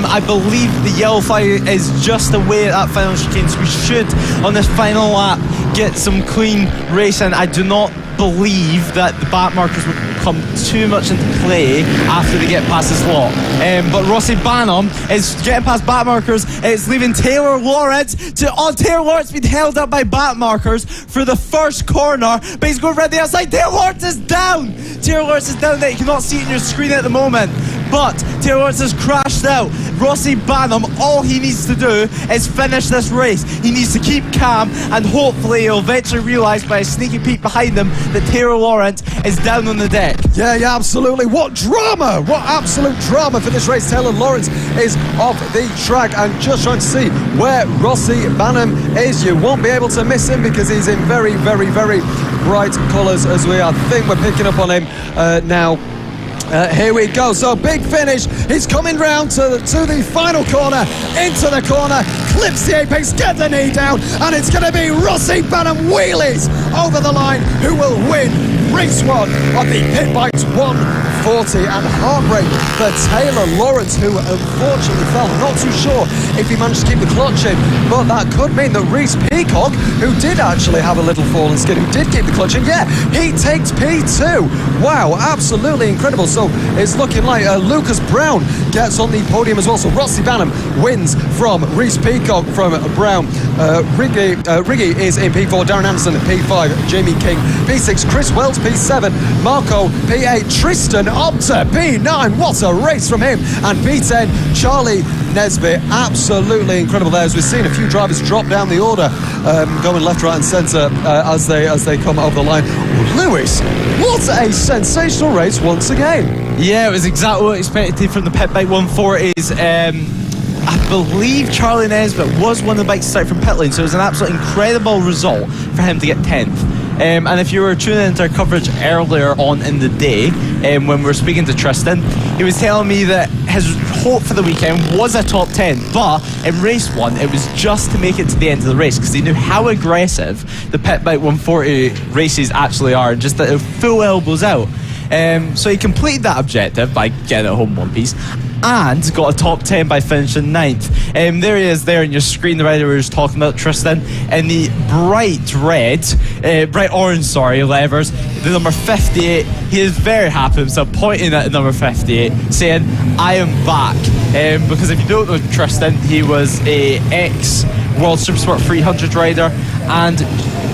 I believe the yellow flag is just away at that final chicane, so we should, on this final lap, get some clean racing. I do not believe that the back markers will come too much into play after they get past this lot. But Rossi Banham is getting past back markers. It's leaving Taylor Lawrence Taylor Lawrence being held up by back markers for the first corner, but he's going around the outside. Taylor Lawrence is down. Taylor Lawrence is down there. You cannot see it on your screen at the moment, but Taylor Lawrence has crashed out. Rossi Banham, all he needs to do is finish this race. He needs to keep calm, and hopefully he'll eventually realise by a sneaky peek behind him that Taylor Lawrence is down on the deck.
Yeah, absolutely. What drama! What absolute drama for this race. Taylor Lawrence is off the track, and just trying to see where Rossi Banham is. You won't be able to miss him because he's in very, very, very bright colours, as I think we're picking up on him now. Here we go. So big finish. He's coming round to the final corner, into the corner, clips the apex, get the knee down, and it's going to be Rossi Banham wheelies over the line, who will win race 1 of the Pit Bikes 140. And heartbreak for Taylor Lawrence, who unfortunately fell. Not too sure if he managed to keep the clutch in, but that could mean that Reece Peacock, who did actually have a little fall and skid, who did keep the clutch in, he takes P2. Wow, absolutely incredible. So it's looking like Lucas Brown gets on the podium as well. So Rossi Banham wins from Reece Peacock from Brown. Riggy is in P4, Darren Anderson P5, Jamie King P6, Chris Wells P7, Marco P8, Tristan Opta P9. What a race from him. And P10, Charlie Nesbitt. Absolutely incredible there, as we've seen a few drivers drop down the order, going left, right and centre as they come over the line. Lewis, what a sensational race once again.
Yeah, it was exactly what I expected from the Pit Bike 140s. I believe Charlie Nesbitt was one of the bikes to start from pit lane, so it was an absolutely incredible result for him to get 10th. And if you were tuning into our coverage earlier on in the day, when we were speaking to Tristan, he was telling me that his hope for the weekend was a top 10, but in race 1 it was just to make it to the end of the race, because he knew how aggressive the Pit Bike 140 races actually are, and just that full elbows out. So he completed that objective by getting it home one piece, and got a top 10 by finishing 9th. There he is there on your screen, the rider we were just talking about, Tristan, in the bright orange levers, the number 58. He is very happy himself, pointing at the number 58, saying, I am back. Because if you don't know Tristan, he was a ex-World Supersport 300 rider and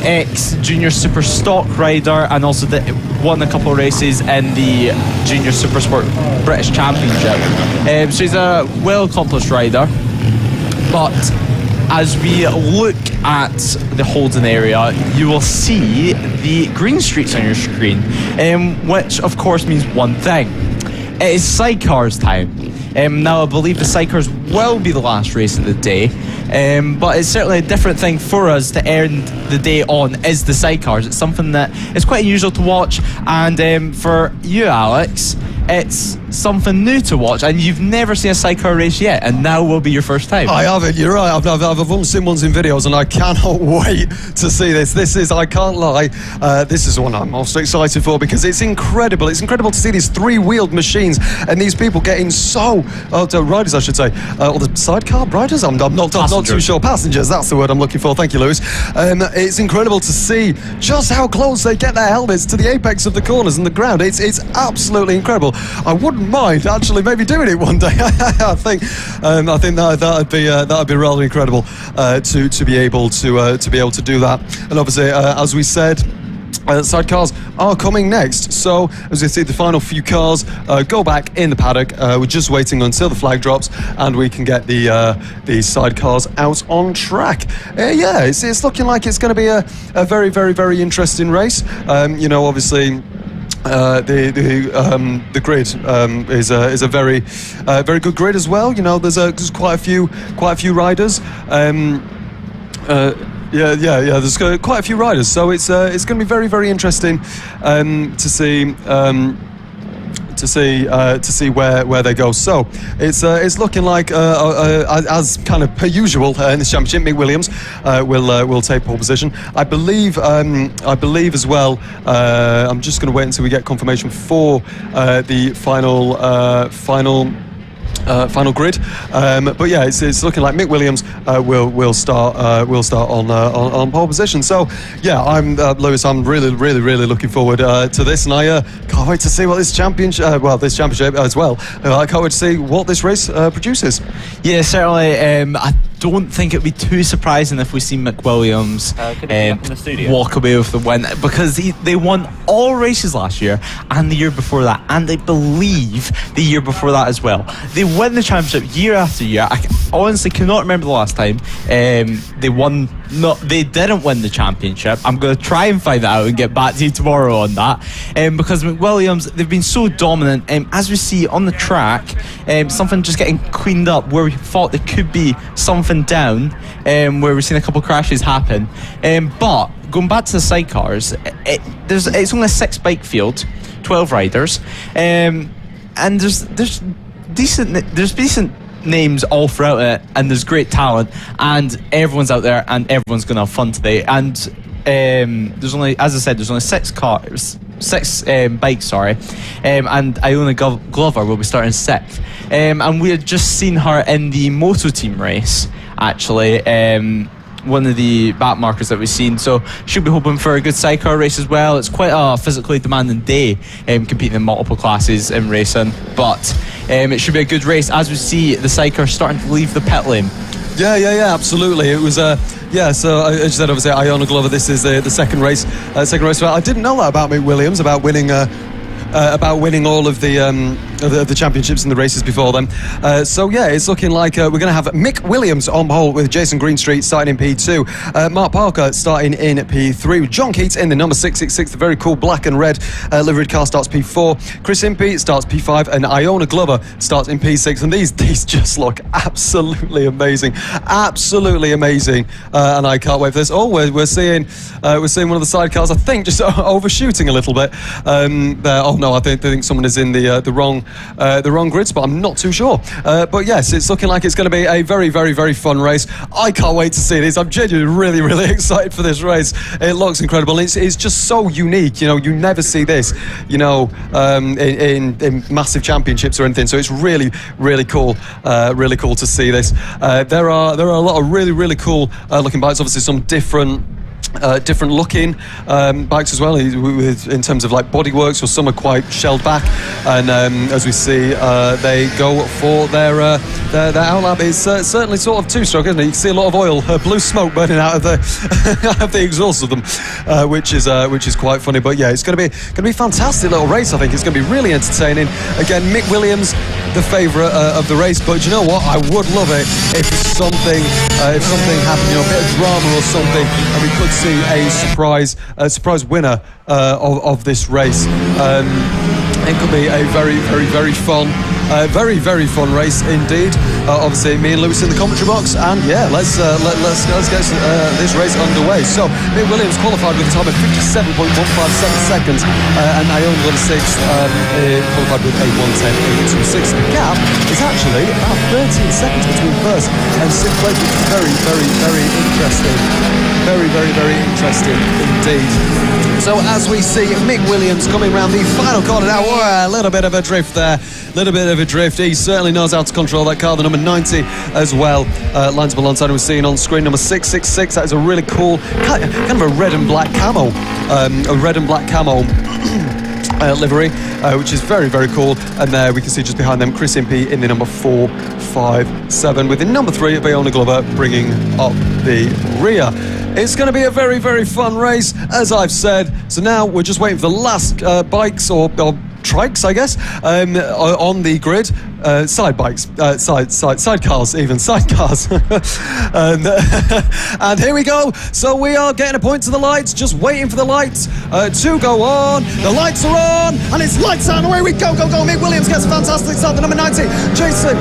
ex-Junior Super Stock rider, and also won a couple of races in the Junior Supersport British Championship. So he's a well-accomplished rider. But as we look at the Holden area, you will see the green streaks on your screen, which of course means one thing. It is Sidecars time. Now I believe the Sidecars will be the last race of the day, but it's certainly a different thing for us to end the day on is the Sidecars. It's something that is quite unusual to watch, and for you, Alex, it's something new to watch, and you've never seen a sidecar race yet, and now will be your first time.
I haven't, you're right. I've only seen ones in videos, and I cannot wait to see this. This is, I can't lie, this is the one I'm most excited for, because it's incredible. It's incredible to see these three-wheeled machines and these people getting riders, I should say, or the sidecar riders? I'm not too sure. Passengers, that's the word I'm looking for. Thank you, Lewis. It's incredible to see just how close they get their helmets to the apex of the corners and the ground. It's absolutely incredible. I wouldn't mind actually maybe doing it one day. I think that'd be rather incredible to be able to do that. And obviously, as we said, sidecars are coming next. So as you see, the final few cars go back in the paddock. We're just waiting until the flag drops and we can get the sidecars out on track. It's looking like it's going to be a very, very, very interesting race. Obviously, the grid is a very very good grid as well. There's quite a few riders. There's quite a few riders, so it's going to be very, very interesting to see where they go. So it's looking like as kind of per usual in this championship, Mick Williams will take pole position. I believe as well. I'm just going to wait until we get confirmation for the final grid, but yeah, it's looking like Mick Williams will start on pole position. So yeah, I'm Lewis. I'm really, really, really looking forward to this, and I can't wait to see what this championship as well. I can't wait to see what this race produces.
Yeah, certainly. I don't think it'd be too surprising if we see Mick Williams walk away with the win, because they won all races last year and the year before that, and I believe the year before that as well. They win the championship year after year. I honestly cannot remember the last time they won. No, they didn't win the championship. I'm going to try and find that out and get back to you tomorrow on that, because McWilliams, they've been so dominant. As we see on the track, something just getting cleaned up where we thought there could be something down, where we've seen a couple of crashes happen. But going back to the sidecars, it's only a 6-bike field, 12 riders, and there's decent names all throughout it, and there's great talent, and everyone's out there, and everyone's gonna have fun today. And there's only 6 bikes, and Iona Glover will be starting 6th, and we had just seen her in the Moto team race, actually, one of the back markers that we've seen, so should be hoping for a good sidecar race as well. It's quite a physically demanding day, competing in multiple classes in racing, but it should be a good race as we see the sidecar starting to leave the pit lane.
Yeah, absolutely. It was so as you said, obviously Iona Glover, this is the second race. I didn't know that about Mick Williams, about winning all of the the championships and the races before them. So yeah, it's looking like we're going to have Mick Williams on pole with Jason Greenstreet starting in P2, Mark Parker starting in P3, with John Keats in the number 666, the very cool black and red liveried car starts P4, Chris Impey starts P5, and Iona Glover starts in P6. And these just look absolutely amazing, and I can't wait for this. Oh, we're seeing one of the sidecars, I think, just overshooting a little bit there. Oh no, I think someone is in the wrong grid spot. I'm not too sure, but yes, it's looking like it's going to be a very, very, very fun race. I can't wait to see this. I'm genuinely really, really excited for this race. It looks incredible. It's just so unique. You never see this, in massive championships or anything. So it's really, really cool. Really cool to see this. There are a lot of really, really cool looking bikes. Obviously, some different looking bikes as well, in terms of like bodyworks, or some are quite shelled back, and as we see, they go for their outlap is certainly sort of two-stroke, isn't it? You can see a lot of oil, blue smoke burning out of the exhaust of them, which is quite funny. But yeah, it's going to be a fantastic little race. I think it's going to be really entertaining. Again, Mick Williams, the favourite of the race, but you know what? I would love it if something happened, a bit of drama or something, and we could see a surprise winner of this race. It could be a very, very, very fun race indeed. Obviously, me and Lewis in the commentary box, and yeah, let's get this race underway. So, Mick Williams qualified with a time of 57.157 seconds, and Iona Glover 6th, qualified with a 1:10.826. The gap is actually about 13 seconds between first and sixth place, which is very, very, very interesting. Very, very, very interesting indeed. So as we see Mick Williams coming around the final corner now, a little bit of a drift there. He certainly knows how to control that car. The number 90 as well lines up alongside him. We're seeing on screen number 666. That is a really cool kind of a red and black camo. Livery, which is very, very cool. And there we can see just behind them Chris Impey in the number 457, with the number 3 of Iona Glover bringing up the rear. It's going to be a very, very fun race, as I've said. So now we're just waiting for the last bikes or trikes, I guess, on the grid. Side bikes, sidecars, even sidecars. And here we go. So we are getting a point to the lights, just waiting for the lights to go on. The lights are on, and it's lights out, and away we go. Mick Williams gets a fantastic start. The number 90, Jason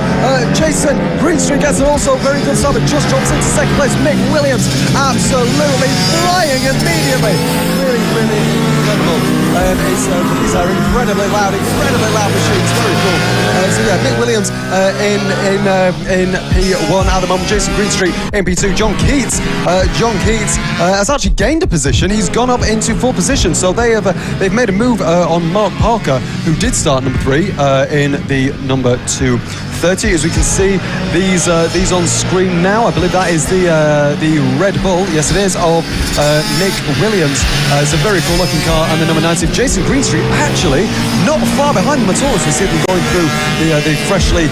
Greenstreet gets an also very good start, but just drops into second place. Mick Williams absolutely flying immediately. Really, really incredible. These are incredibly loud machines. Very cool. So yeah, Mick Williams in P1 at the moment. Jason Greenstreet in P2. John Keats has actually gained a position. He's gone up into 4th position. So they've made a move on Mark Parker, who did start number 3 in the number 230. As we can see these on screen now, I believe that is the Red Bull. Yes, it is, of Mick Williams. It's a very cool looking car, and the number 90 Jason Greenstreet actually not far behind them at all, as we see them going through the freshly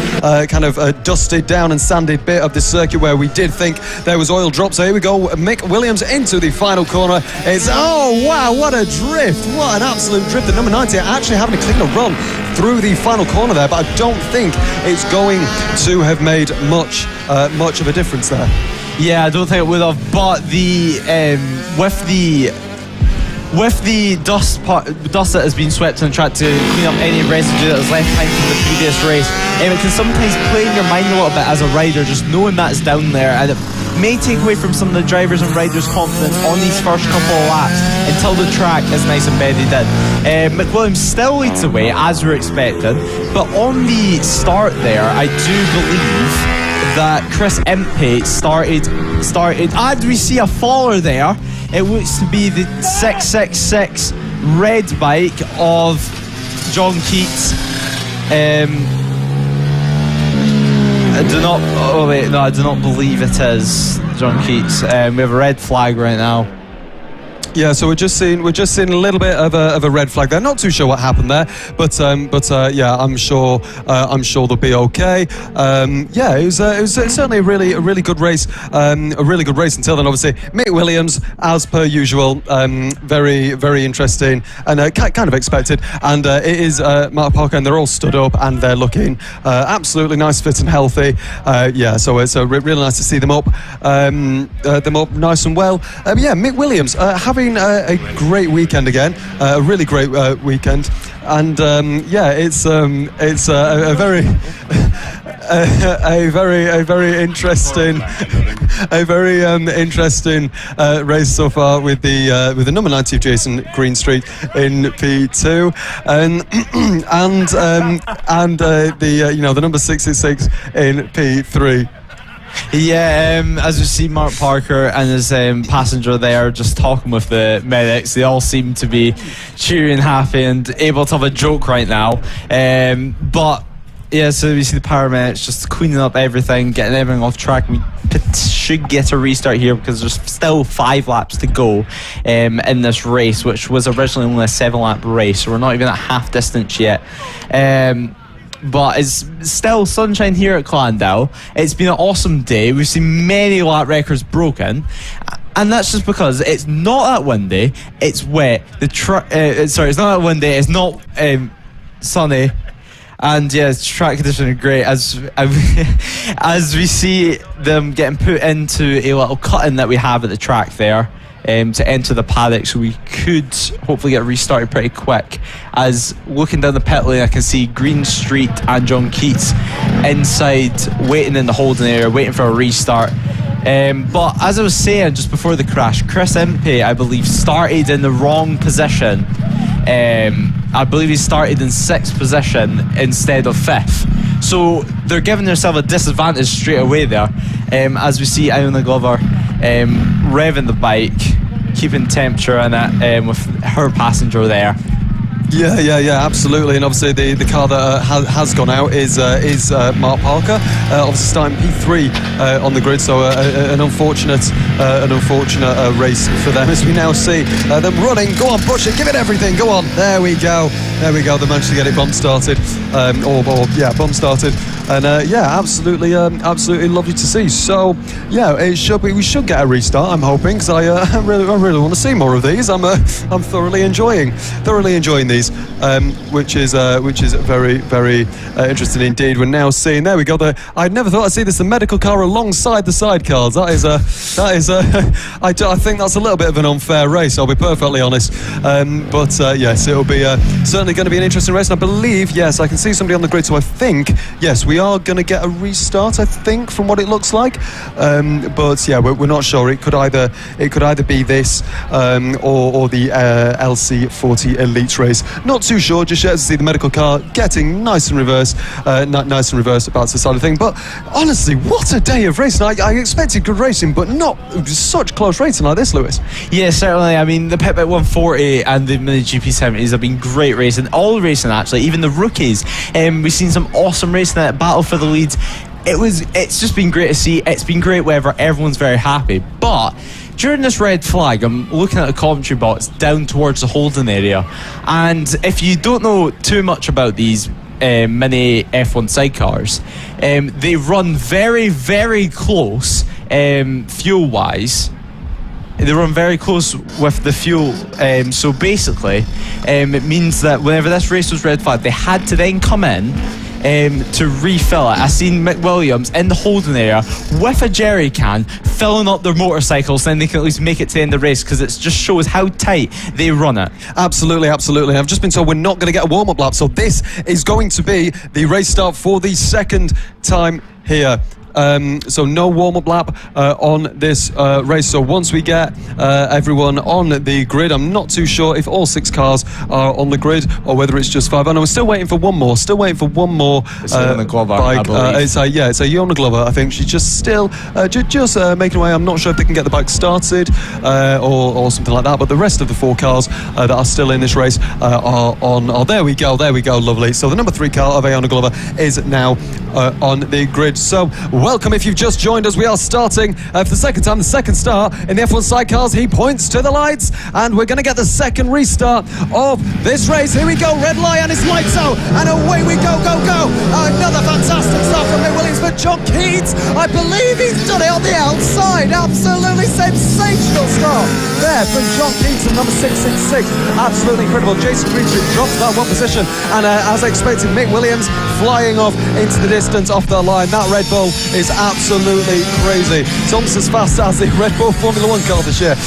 kind of dusted down and sanded bit of the circuit where we did think there was oil drop. So here we go, Mick Williams into the final corner. Oh wow, what a drift, what an absolute drift. The number 90 actually having a cleaner run through the final corner there, but I don't think it's going to have made much of a difference there.
Yeah, I don't think it would have, but with the dust that has been swept on the track to clean up any residue that was left behind from the previous race, it can sometimes play in your mind a little bit as a rider, just knowing that's down there, and it may take away from some of the drivers and riders' confidence on these first couple of laps until the track is nice and bedded in. Mick Williams still leads the way, as we're expecting, but on the start there, I do believe that Chris Impey started, and we see a faller there. It looks to be the 666 red bike of John Keats. I do not believe it is John Keats. We have a red flag right now.
Yeah, so we're just seeing a little bit of a red flag there. Not too sure what happened there, but yeah, I'm sure they'll be okay. Yeah, it was certainly a really good race. A really good race until then. Obviously, Mick Williams, as per usual, very interesting and kind of expected. And it is Mark Parker, and they're all stood up and they're looking absolutely nice, fit and healthy. Yeah, so it's really nice to see them up nice and well. Yeah, Mick Williams having a great weekend again, a really great weekend, and yeah, it's a very interesting race so far with the number 90 of Jason Greenstreet in P2 and the number 66 in P3.
Yeah, as we see Mark Parker and his passenger there just talking with the medics, they all seem to be cheery and happy and able to have a joke right now. But yeah, so we see the paramedics just cleaning up everything, getting everything off track. We should get a restart here because there's still 5 laps to go in this race, which was originally only a 7-lap race, so we're not even at half distance yet. But it's still sunshine here at Llandow. It's been an awesome day. We've seen many lap records broken, and that's just because it's not that windy. It's wet. It's not that windy. It's not sunny, and yeah, track conditions are great. As we see them getting put into a little cut-in that we have at the track there. To enter the paddock, so we could hopefully get restarted pretty quick. As looking down the pit lane, I can see Greenstreet and John Keats inside, waiting in the holding area, waiting for a restart. But as I was saying just before the crash, Chris Impey, I believe, started in the wrong position. I believe he started in 6th position instead of 5th. So they're giving themselves a disadvantage straight away there. As we see Iona Glover revving the bike, keeping temperature in it with her passenger there.
Yeah, absolutely. And obviously the car that has gone out is Mark Parker, obviously starting P3 on the grid. So an unfortunate race for them, as we now see them running. Go on, push it, give it everything. Go on. There we go. They managed to get it bump started, bump started. And yeah, absolutely lovely to see. So yeah, we should get a restart. I'm hoping, because I really want to see more of these. I'm thoroughly enjoying these, which is very interesting indeed. We're now seeing, there we go. I'd never thought I'd see this, the medical car alongside the sidecars. I think that's a little bit of an unfair race, I'll be perfectly honest. But yes, it'll be certainly going to be an interesting race. And I believe, yes, I can see somebody on the grid, so I think, yes, we are going to get a restart, I think, from what it looks like. But yeah, we're not sure. It could either be this or the LC40 Elite race. Not too sure just yet, to see the medical car getting nice and reverse about the side of thing. But honestly, what a day of racing. I expected good racing, but not such close racing like this, Lewis.
Yeah, certainly. I mean, the Pit 140 and the Mini GP70s have been great racing. All racing, actually, even the rookies. We've seen some awesome racing at Battle for the Leads. It's just been great to see. It's been great weather. Everyone's very happy. But during this red flag, I'm looking at the commentary box down towards the holding area, and if you don't know too much about these mini F1 sidecars, they run very, very close fuel wise. They run very close with the fuel, so basically it means that whenever this race was red flag, they had to then come in to refill it. I seen Mick Williams in the holding area with a jerry can filling up their motorcycles, then they can at least make it to the end of the race, because it just shows how tight they run it.
Absolutely. I've just been told we're not going to get a warm-up lap, so this is going to be the race start for the second time here. So no warm-up lap on this race. So once we get everyone on the grid, I'm not too sure if all 6 cars are on the grid or whether it's just 5. I know we're still waiting for one more. It's
Iona Glover,
bike. It's a Iona Glover. I think she's just still just making away. I'm not sure if they can get the bike started or something like that. But the rest of the 4 cars that are still in this race are on. Oh, there we go. Lovely. So the number 3 car of Iona Glover is now on the grid. So welcome if you've just joined us. We are starting for the second time, the second star in the F1 Sidecars. He points to the lights, and we're going to get the second restart of this race. Here we go, red light, and it's lights out, and away we go, go, go. Another fantastic start from Mick Williams, but John Keats, I believe he's done it on the outside. Absolutely sensational start there from John Keats in number 666. Absolutely incredible. Jason Greenstreet drops that one position, and as expected, Mick Williams flying off into the distance off the line. That Red Bull is absolutely crazy. It's almost as fast as the Red Bull Formula 1 car this year.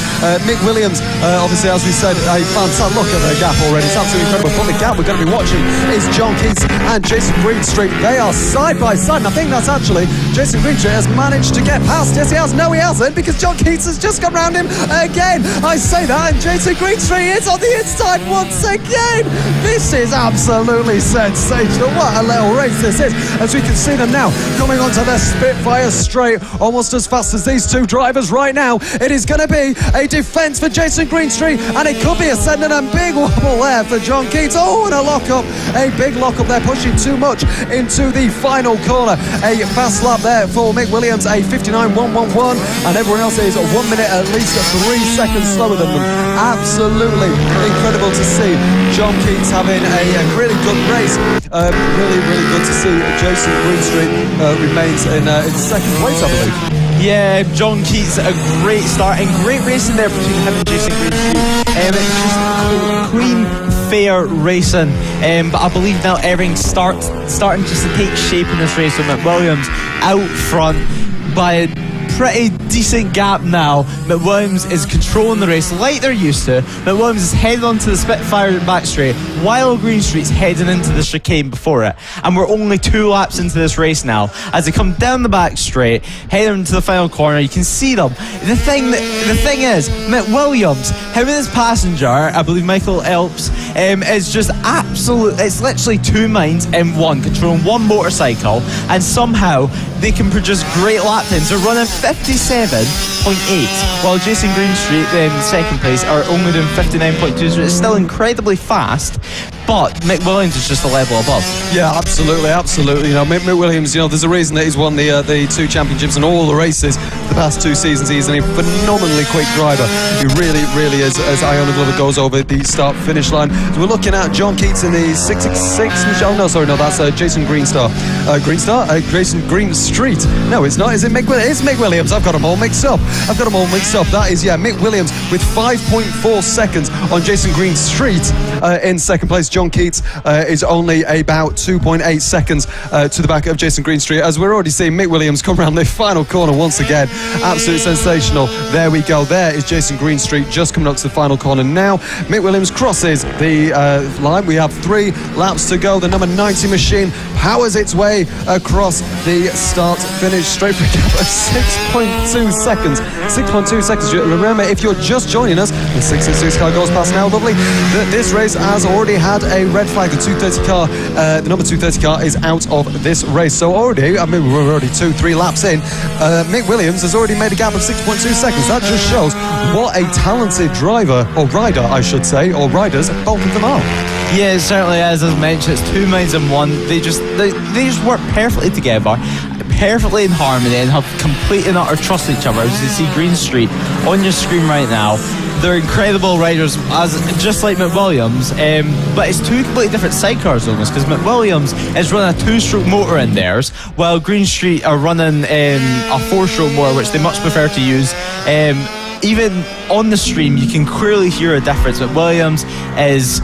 Mick Williams, obviously, as we said, a fantastic look at the gap already. It's absolutely incredible. But the gap we're going to be watching is John Keats and Jason Greenstreet. They are side by side, and I think that's actually Jason Greenstreet has managed to get past. Yes, he has. No, he hasn't, because John Keats has just come round him again. I say that, and Jason Greenstreet is on the inside once again. This is absolutely sensational. What a little race this is, as we can see them now coming onto the Spitfire straight almost as fast as these two drivers right now. It is going to be a defence for Jason Greenstreet, and it could be a send and a big wobble there for John Keats. Oh, and a lock-up, a big lock-up there, pushing too much into the final corner. A fast lap there for Mick Williams, a 59.111, and everyone else is 1 minute at least 3 seconds slower than them. Absolutely incredible to see John Keats having a really good race. Really good to see Jason Greenstreet remains in second place, I believe.
Yeah, John Keats, a great start and great racing there between him and Jason Greenstreet. It's just clean, fair racing. But I believe now everything's starting just to take shape in this race with Mick Williams out front by a pretty decent gap now. Mick Williams is controlling the race like they're used to. Mick Williams is heading onto the Spitfire back straight while Greenstreet's heading into the chicane before it, and we're only 2 laps into this race now. As they come down the back straight, heading into the final corner, you can see them. The thing is, Mick Williams, him and his passenger, I believe Michael Elps, is just absolute. It's literally 2 minds in one, controlling one motorcycle, and somehow they can produce great lap times. They're running 57.8, while Jason Greenstreet in second place are only doing 59.2, so it's still incredibly fast. But Mick Williams is just a level above. Yeah, absolutely. You know, Mick Williams, you know, there's a reason that he's won the 2 championships and all the races the past 2 seasons. He's a phenomenally quick driver. He really is. As Iona Glover goes over the start-finish line, so we're looking at John Keats in the 666. That's Jason Greenstar. Jason Greenstreet. No, it's not. Is it Mick Williams? It's Mick Williams. I've got them all mixed up. That is, Mick Williams with 5.4 seconds on Jason Greenstreet in second place. John Keats is only about 2.8 seconds to the back of Jason Greenstreet, as we're already seeing Mick Williams come around the final corner once again. Absolutely sensational. There we go. There is Jason Greenstreet just coming up to the final corner now. Mick Williams crosses the line. We have 3 laps to go. The number 90 machine powers its way across the start-finish straight for a gap of 6.2 seconds. 6.2 seconds. Remember, if you're just joining us, the 666 car goes past now. Lovely. This race has already had a red flag. The 230 car, the number 230 car is out of this race. So already, I mean, we're already 2-3 laps in. Mick Williams has already made a gap of 6.2 seconds. That just shows what a talented driver, or rider, I should say, or riders, both of them are. Yeah, it certainly is. As mentioned, it's 2 minds in one. They just work perfectly together, perfectly in harmony, and have complete and utter trust in each other. As you see Greenstreet on your screen right now, they're incredible riders, just like Mick Williams, but it's 2 completely different sidecars almost, because Mick Williams is running a 2-stroke motor in theirs, while Greenstreet are running a 4-stroke motor, which they much prefer to use. Even on the stream, you can clearly hear a difference. Mick Williams is,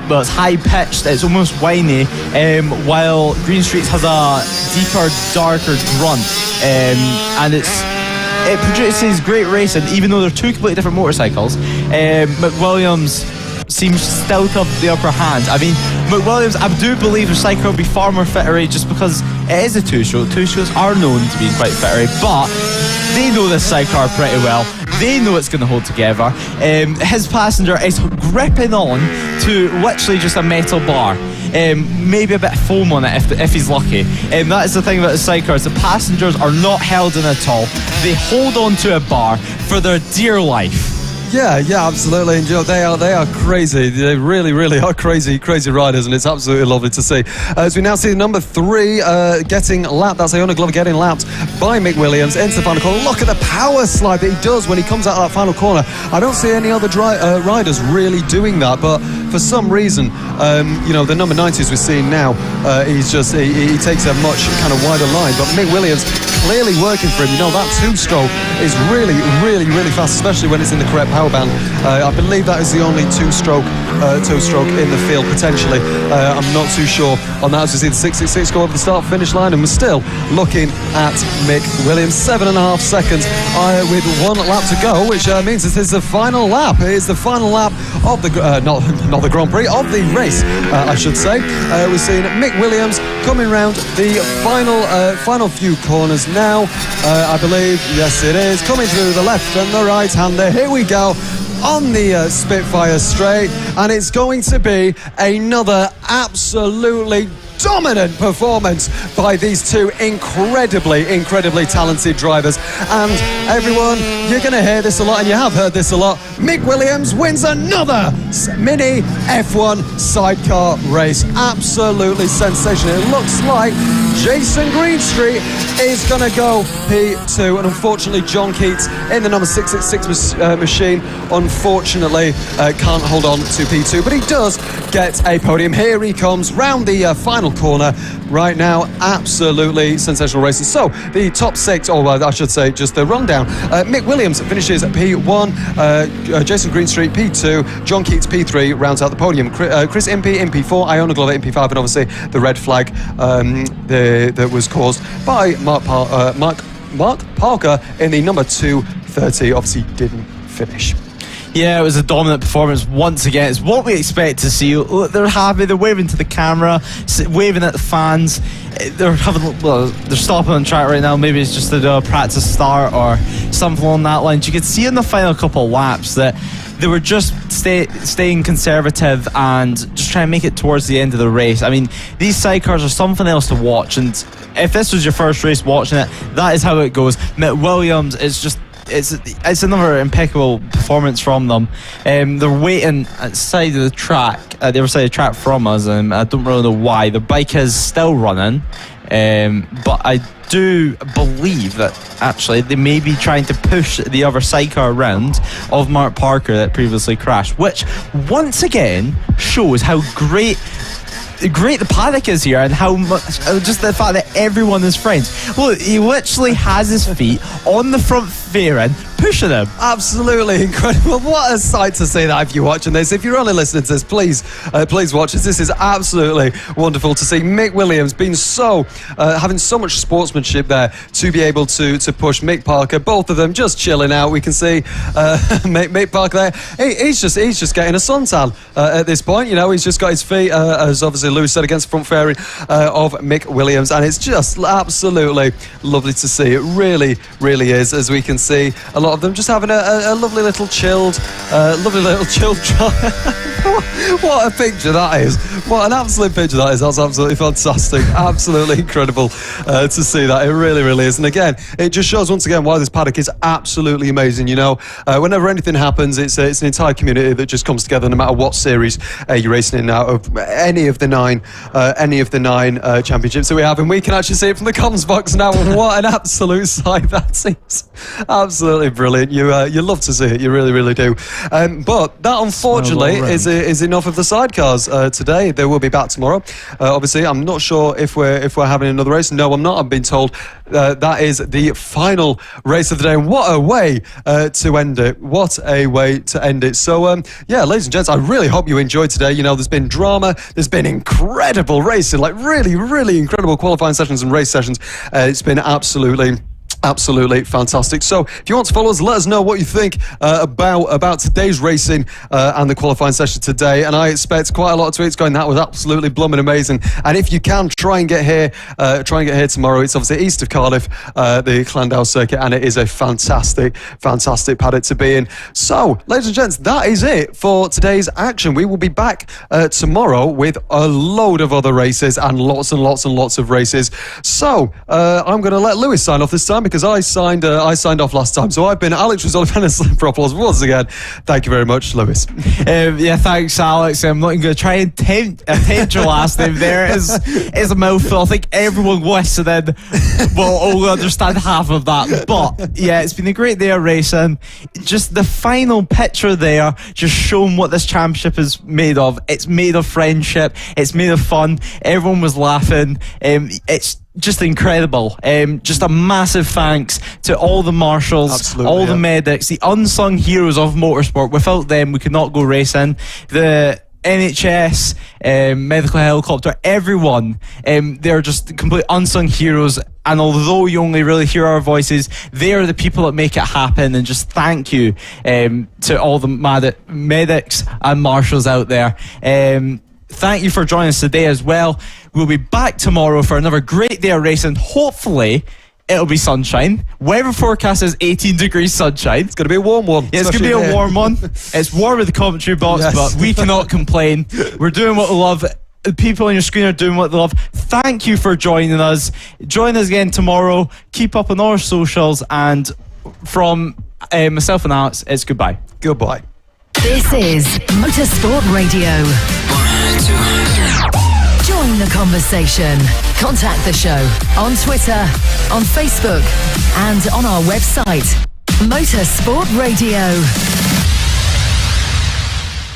well, it's high-pitched, it's almost whiny, while Greenstreet has a deeper, darker grunt, and it produces great racing, even though they're 2 completely different motorcycles. Mick Williams seems still to have the upper hand. I mean, Mick Williams, I do believe the Sidecar will be far more fittery, just because it is a 2-stroke. 2-strokes are known to be quite fittery, but they know this Sidecar pretty well. They know it's going to hold together. His passenger is gripping on to literally just a metal bar. Maybe a bit of foam on it if he's lucky. That is the thing about the sidecars. The passengers are not held in at all. They hold on to a bar for their dear life.
Yeah, absolutely. And, they are crazy. They really, really are crazy riders, and it's absolutely lovely to see. As we now see number 3 getting lapped. That's Iona Glover getting lapped by Mick Williams into the final corner. Look at the power slide that he does when he comes out of that final corner. I don't see any other riders really doing that, but for some reason, the number 90 as we're seeing now, he takes a much kind of wider line. But Mick Williams clearly working for him. That 2-stroke is really, really, really fast, especially when it's in the correct power band. I believe that is the only two-stroke in the field, potentially. I'm not too sure on that. As we see the 666 go over the start-finish line, and we're still looking at Mick Williams. 7.5 seconds with 1 lap to go, which means this is the final lap. It is the final lap of the not the Grand Prix, of the race, I should say. We're seeing Mick Williams coming round the final few corners now. I believe, yes it is, coming through the left and the right hander. Here we go on the Spitfire straight, and it's going to be another absolutely dominant performance by these two incredibly talented drivers. And everyone, you're going to hear this a lot, and you have heard this a lot. Mick Williams wins another mini F1 sidecar race. Absolutely sensational. It looks like Jason Greenstreet is going to go P2, and unfortunately John Keats in the number 666 machine unfortunately can't hold on to P2, but he does get a podium. Here he comes round the final corner right now. Absolutely sensational racing. So the top 6, or I should say just the rundown. Mick Williams finishes at P1, Jason Greenstreet P2, John Keats P3 rounds out the podium. Chris Impey in P4, Iona Glover in P5, and obviously the red flag that was caused by Mark Parker in the number 230 obviously didn't finish.
Yeah, it was a dominant performance once again. It's what we expect to see. Look, they're happy, they're waving to the camera, waving at the fans. They're stopping on track right now. Maybe it's just a practice start or something along that line. You could see in the final couple of laps that they were just staying conservative and just trying to make it towards the end of the race. I mean, these sidecars are something else to watch, and if this was your first race watching it, that is how it goes. Mick Williams is just... It's another impeccable performance from them. They're waiting at the side of the track, the other side of the track from us, and I don't really know why. The bike is still running, but I do believe that actually they may be trying to push the other sidecar around of Mark Parker that previously crashed, which once again shows how great the paddock is here, and how much just the fact that everyone is friends. Look, he literally has his feet on the front fairing, pushing him.
Absolutely incredible. What a sight to see that if you're watching this. If you're only listening to this, please watch this. This is absolutely wonderful to see. Mick Williams being having so much sportsmanship there to be able to push Mick Parker. Both of them just chilling out. We can see Mick Parker there. He's just getting a suntan at this point. He's just got his feet, as obviously Lewis said, against the front fairing of Mick Williams, and it's just absolutely lovely to see. It really, really is. As we can see, a lot of them just having a lovely little chilled drive. What a picture that is. What an absolute picture that is. That's absolutely fantastic. Absolutely incredible to see that. It really, really is. And again, it just shows once again why this paddock is absolutely amazing. Whenever anything happens, it's an entire community that just comes together, no matter what series you're racing in now, of any of the nine championships that we have. And we can actually see it from the comms box now. What an absolute sight that is. Absolutely brilliant. You love to see it. You really, really do. But that, unfortunately, is enough of the sidecars today. They will be back tomorrow. Obviously, I'm not sure if we're having another race. No, I'm not. I've been told that is the final race of the day. What a way to end it. What a way to end it. So, ladies and gents, I really hope you enjoyed today. There's been drama. There's been incredible racing, like really, really incredible qualifying sessions and race sessions. It's been absolutely fantastic. So if you want to follow us, let us know what you think about today's racing and the qualifying session today. And I expect quite a lot of tweets going, that was absolutely blooming amazing. And if you can, try and get here tomorrow. It's obviously east of Cardiff, the Llandow circuit, and it is a fantastic paddock to be in. So, ladies and gents, that is it for today's action. We will be back tomorrow with a load of other races and lots of races. So I'm going to let Lewis sign off this time, because I signed off last time. So I've been Alex Rizzo-Van Slimpropoulos once again. Thank you very much, Lewis.
Yeah, thanks, Alex. I'm not going to try and tempt your last name there. It's a mouthful. I think everyone listening will only understand half of that. But yeah, it's been a great day of racing. Just the final picture there, just showing what this championship is made of. It's made of friendship. It's made of fun. Everyone was laughing. It's just incredible. Just a massive thanks to all the marshals,
Absolutely,
the medics, the unsung heroes of motorsport. Without them, we could not go racing. The NHS, medical helicopter, everyone, they're just complete unsung heroes. And although you only really hear our voices, they are the people that make it happen. And just thank you to all the medics and marshals out there. Thank you for joining us today as well. We'll be back tomorrow for another great day of racing. Hopefully, it'll be sunshine. Weather forecast is 18 degrees sunshine.
It's going to be a warm one.
Yeah, it's going to be a warm one. It's warm with the commentary box,
Yes.
but we cannot complain. We're doing what we love. The people on your screen are doing what they love. Thank you for joining us. Join us again tomorrow. Keep up on all our socials. And from myself and Alex, it's goodbye.
Goodbye.
This is Motorsport Radio.
1, 2.
Join the conversation. Contact the show on Twitter, on Facebook, and on our website, Motorsport Radio.